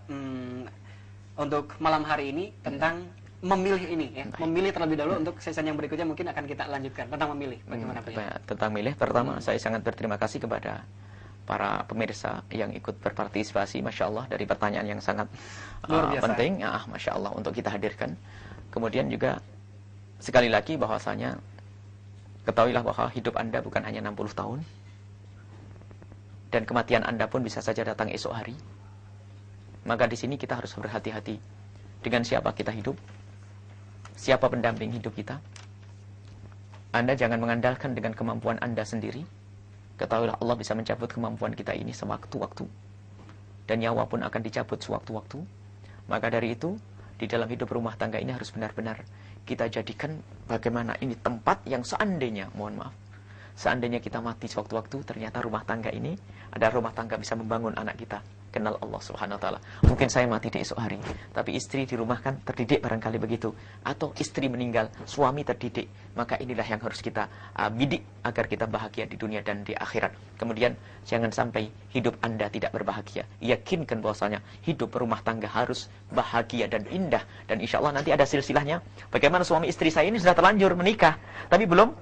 [SPEAKER 2] untuk malam hari ini tentang memilih ini ya, memilih terlebih dahulu. Untuk season yang berikutnya mungkin akan kita lanjutkan tentang memilih. Bagaimana Pak?
[SPEAKER 3] Tentang milih, pertama saya sangat berterima kasih kepada para pemirsa yang ikut berpartisipasi, Masya Allah, dari pertanyaan yang sangat penting, Masya Allah, untuk kita hadirkan. Kemudian juga sekali lagi bahwasanya ketahuilah bahwa hidup Anda bukan hanya 60 tahun, dan kematian Anda pun bisa saja datang esok hari. Maka di sini kita harus berhati-hati dengan siapa kita hidup, siapa pendamping hidup kita. Anda jangan mengandalkan dengan kemampuan Anda sendiri. Ketahuilah Allah bisa mencabut kemampuan kita ini sewaktu-waktu, dan nyawa pun akan dicabut sewaktu-waktu. Maka dari itu, di dalam hidup rumah tangga ini harus benar-benar kita jadikan bagaimana ini tempat yang seandainya, mohon maaf, seandainya kita mati sewaktu-waktu, ternyata rumah tangga ini ada rumah tangga bisa membangun anak kita kenal Allah Subhanahu wa taala. Mungkin saya mati di esok hari, tapi istri di rumah kan terdidik barangkali begitu, atau istri meninggal, suami terdidik. Maka inilah yang harus kita bidik agar kita bahagia di dunia dan di akhirat. Kemudian jangan sampai hidup Anda tidak berbahagia. Yakinkan bahwasanya hidup rumah tangga harus bahagia dan indah, dan insya Allah nanti ada silsilahnya. Bagaimana suami istri saya ini sudah terlanjur menikah, tapi belum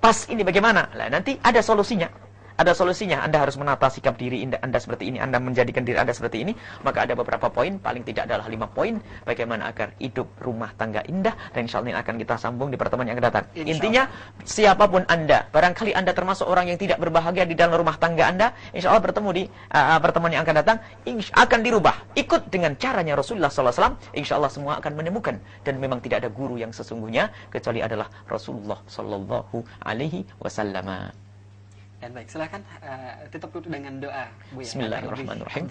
[SPEAKER 3] pas ini bagaimana? Nah, nanti ada solusinya. Ada solusinya. Anda harus menata sikap diri Anda seperti ini. Anda menjadikan diri Anda seperti ini. Maka ada beberapa poin, paling tidak adalah 5 poin, bagaimana agar hidup rumah tangga indah. Dan insya Allah ini akan kita sambung di pertemuan yang akan datang. Intinya, siapapun Anda, barangkali Anda termasuk orang yang tidak berbahagia di dalam rumah tangga Anda, insya Allah bertemu di pertemuan yang akan datang, akan dirubah. Ikut dengan caranya Rasulullah SAW, insya Allah semua akan menemukan. Dan memang tidak ada guru yang sesungguhnya, kecuali adalah Rasulullah SAW.
[SPEAKER 2] Dan baik, silakan tutup dulu dengan doa, Bu, ya.
[SPEAKER 3] Bismillahirrahmanirrahim.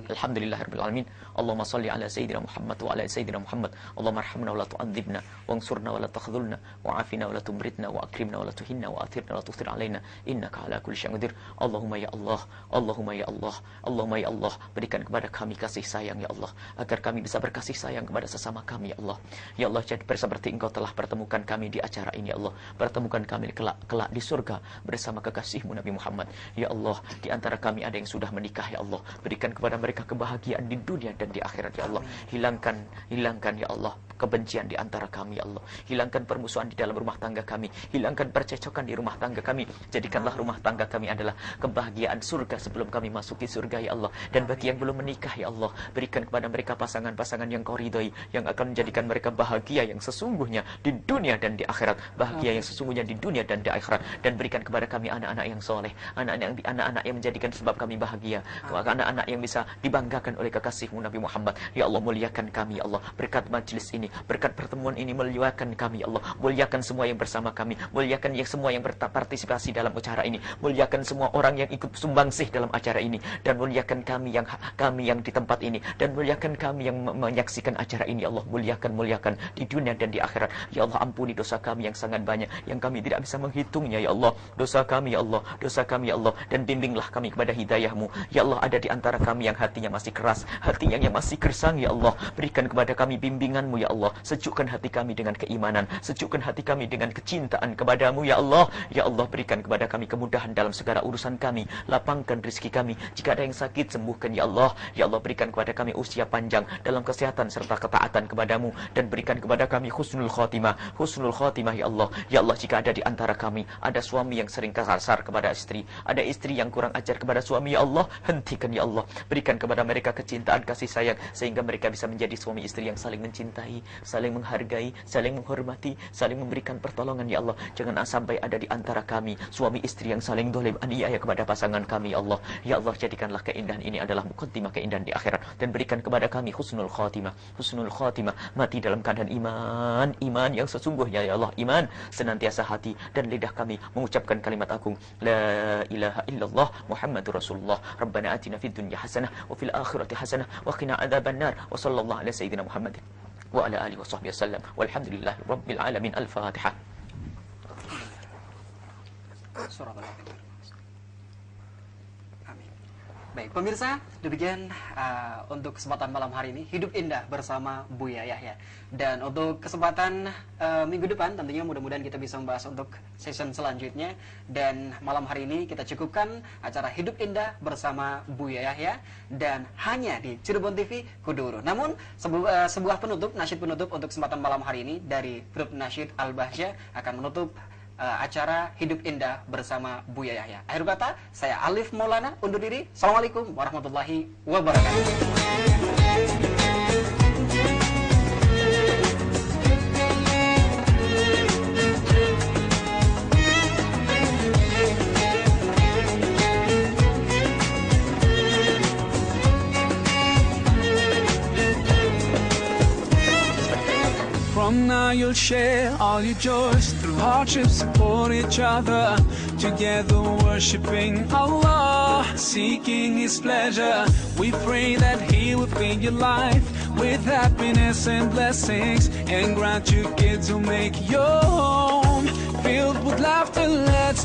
[SPEAKER 3] Alhamdulillahirabbil alamin. Allahumma shalli ala sayyidina Muhammad wa ala sayyidina Muhammad. Allahumma arhamna wa la tu'adzibna, wansurna wa la takhdhulna, wa afina wa la tumritna, wa akrimna wa la tuhinna, wa athirna wa la tuthir alaina, innaka ala kulli syai'in qadir. Allahumma ya Allah, Allahumma ya Allah, Allahumma ya Allah, berikan kepada kami kasih sayang ya Allah, agar kami bisa berkasih sayang kepada sesama kami ya Allah. Ya Allah, jadi seperti Engkau telah pertemukan kami di acara ini ya Allah, pertemukan kami kelak di surga bersama kekasih Nabi Muhammad. Ya Allah, di antara kami ada yang sudah menikah ya Allah, berikan kepada mereka kebahagiaan di dunia dan di akhirat ya Allah. Hilangkan ya Allah kebencian di antara kami ya Allah. Hilangkan permusuhan di dalam rumah tangga kami. Hilangkan percecokan di rumah tangga kami. Jadikanlah rumah tangga kami adalah kebahagiaan surga sebelum kami masuki surga ya Allah. Dan bagi yang belum menikah ya Allah, berikan kepada mereka pasangan-pasangan yang Kau ridhoi, yang akan menjadikan mereka bahagia yang sesungguhnya di dunia dan di akhirat. Bahagia yang sesungguhnya di dunia dan di akhirat. Dan berikan kepada kami anak-anak yang soleh, anak-anak yang menjadikan sebab kami bahagia, anak-anak yang bisa dibanggakan oleh kekasih-Mu Nabi Muhammad. Ya Allah, muliakan kami ya Allah, berkat majlis ini, berkat pertemuan ini, muliakan kami ya Allah, muliakan semua yang bersama kami, muliakan semua yang berpartisipasi dalam acara ini, muliakan semua orang yang ikut sumbangsih dalam acara ini, dan muliakan kami yang di tempat ini, dan muliakan kami yang menyaksikan acara ini ya Allah. Muliakan di dunia dan di akhirat ya Allah. Ampuni dosa kami yang sangat banyak, yang kami tidak bisa menghitungnya ya Allah. Dosa kami ya Allah, dosa kami ya Allah, dan bimbinglah kami kepada hidayah-Mu ya Allah. Ada di antara kami yang hatinya masih keras, hatinya yang masih gersang ya Allah, berikan kepada kami bimbingan-Mu ya Allah. Sejukkan hati kami dengan keimanan, sejukkan hati kami dengan kecintaan kepadamu ya Allah. Ya Allah, berikan kepada kami kemudahan dalam segala urusan kami, lapangkan rezeki kami, jika ada yang sakit sembuhkan ya Allah. Ya Allah, berikan kepada kami usia panjang dalam kesehatan serta ketaatan kepadamu, dan berikan kepada kami husnul khotimah ya Allah. Ya Allah, jika ada di antara kami ada suami yang sering kasar kepada istri, ada istri yang kurang ajar kepada suami ya Allah, hentikan ya Allah. Berikan kepada mereka kecintaan kasih sayang, sehingga mereka bisa menjadi suami istri yang saling mencintai, saling menghargai, saling menghormati, saling memberikan pertolongan ya Allah. Jangan sampai ada di antara kami suami istri yang saling dolim aniaya kepada pasangan kami ya Allah. Ya Allah, jadikanlah keindahan ini adalah muqaddimah keindahan di akhirat, dan berikan kepada kami husnul khotimah, mati dalam keadaan iman yang sesungguhnya ya Allah. Iman senantiasa hati dan lidah kami mengucapkan kalimat agung la ilaha illallah Muhammadur Rasulullah. Rabbana atina fid dunya hasanah wa fil akhirati hasanah wa qina adzabannar. Wa sallallahu ala sayyidina Muhammadin wa ala alihi wa sahbihi wasallam. Walhamdulillahi rabbil alamin. Al-Fatihah.
[SPEAKER 2] Amin. Baik, pemirsa, demikian untuk kesempatan malam hari ini Hidup Indah bersama Buya Yahya. Dan untuk kesempatan minggu depan tentunya mudah-mudahan kita bisa membahas untuk season selanjutnya. Dan malam hari ini kita cukupkan acara Hidup Indah bersama Buya Yahya dan hanya di Cirebon TV Kuduru. Namun sebuah penutup, nasyid penutup untuk kesempatan malam hari ini dari grup Nasyid Al-Bahjah akan menutup acara Hidup Indah bersama Buya Yahya. Akhir kata, saya Alif Maulana undur diri. Assalamualaikum warahmatullahi wabarakatuh.
[SPEAKER 6] From now you'll share all your joys, through hardships support each other, together worshipping Allah, seeking His pleasure. We pray that He will fill your life with happiness and blessings, and grant you kids who make your home filled with laughter. Let's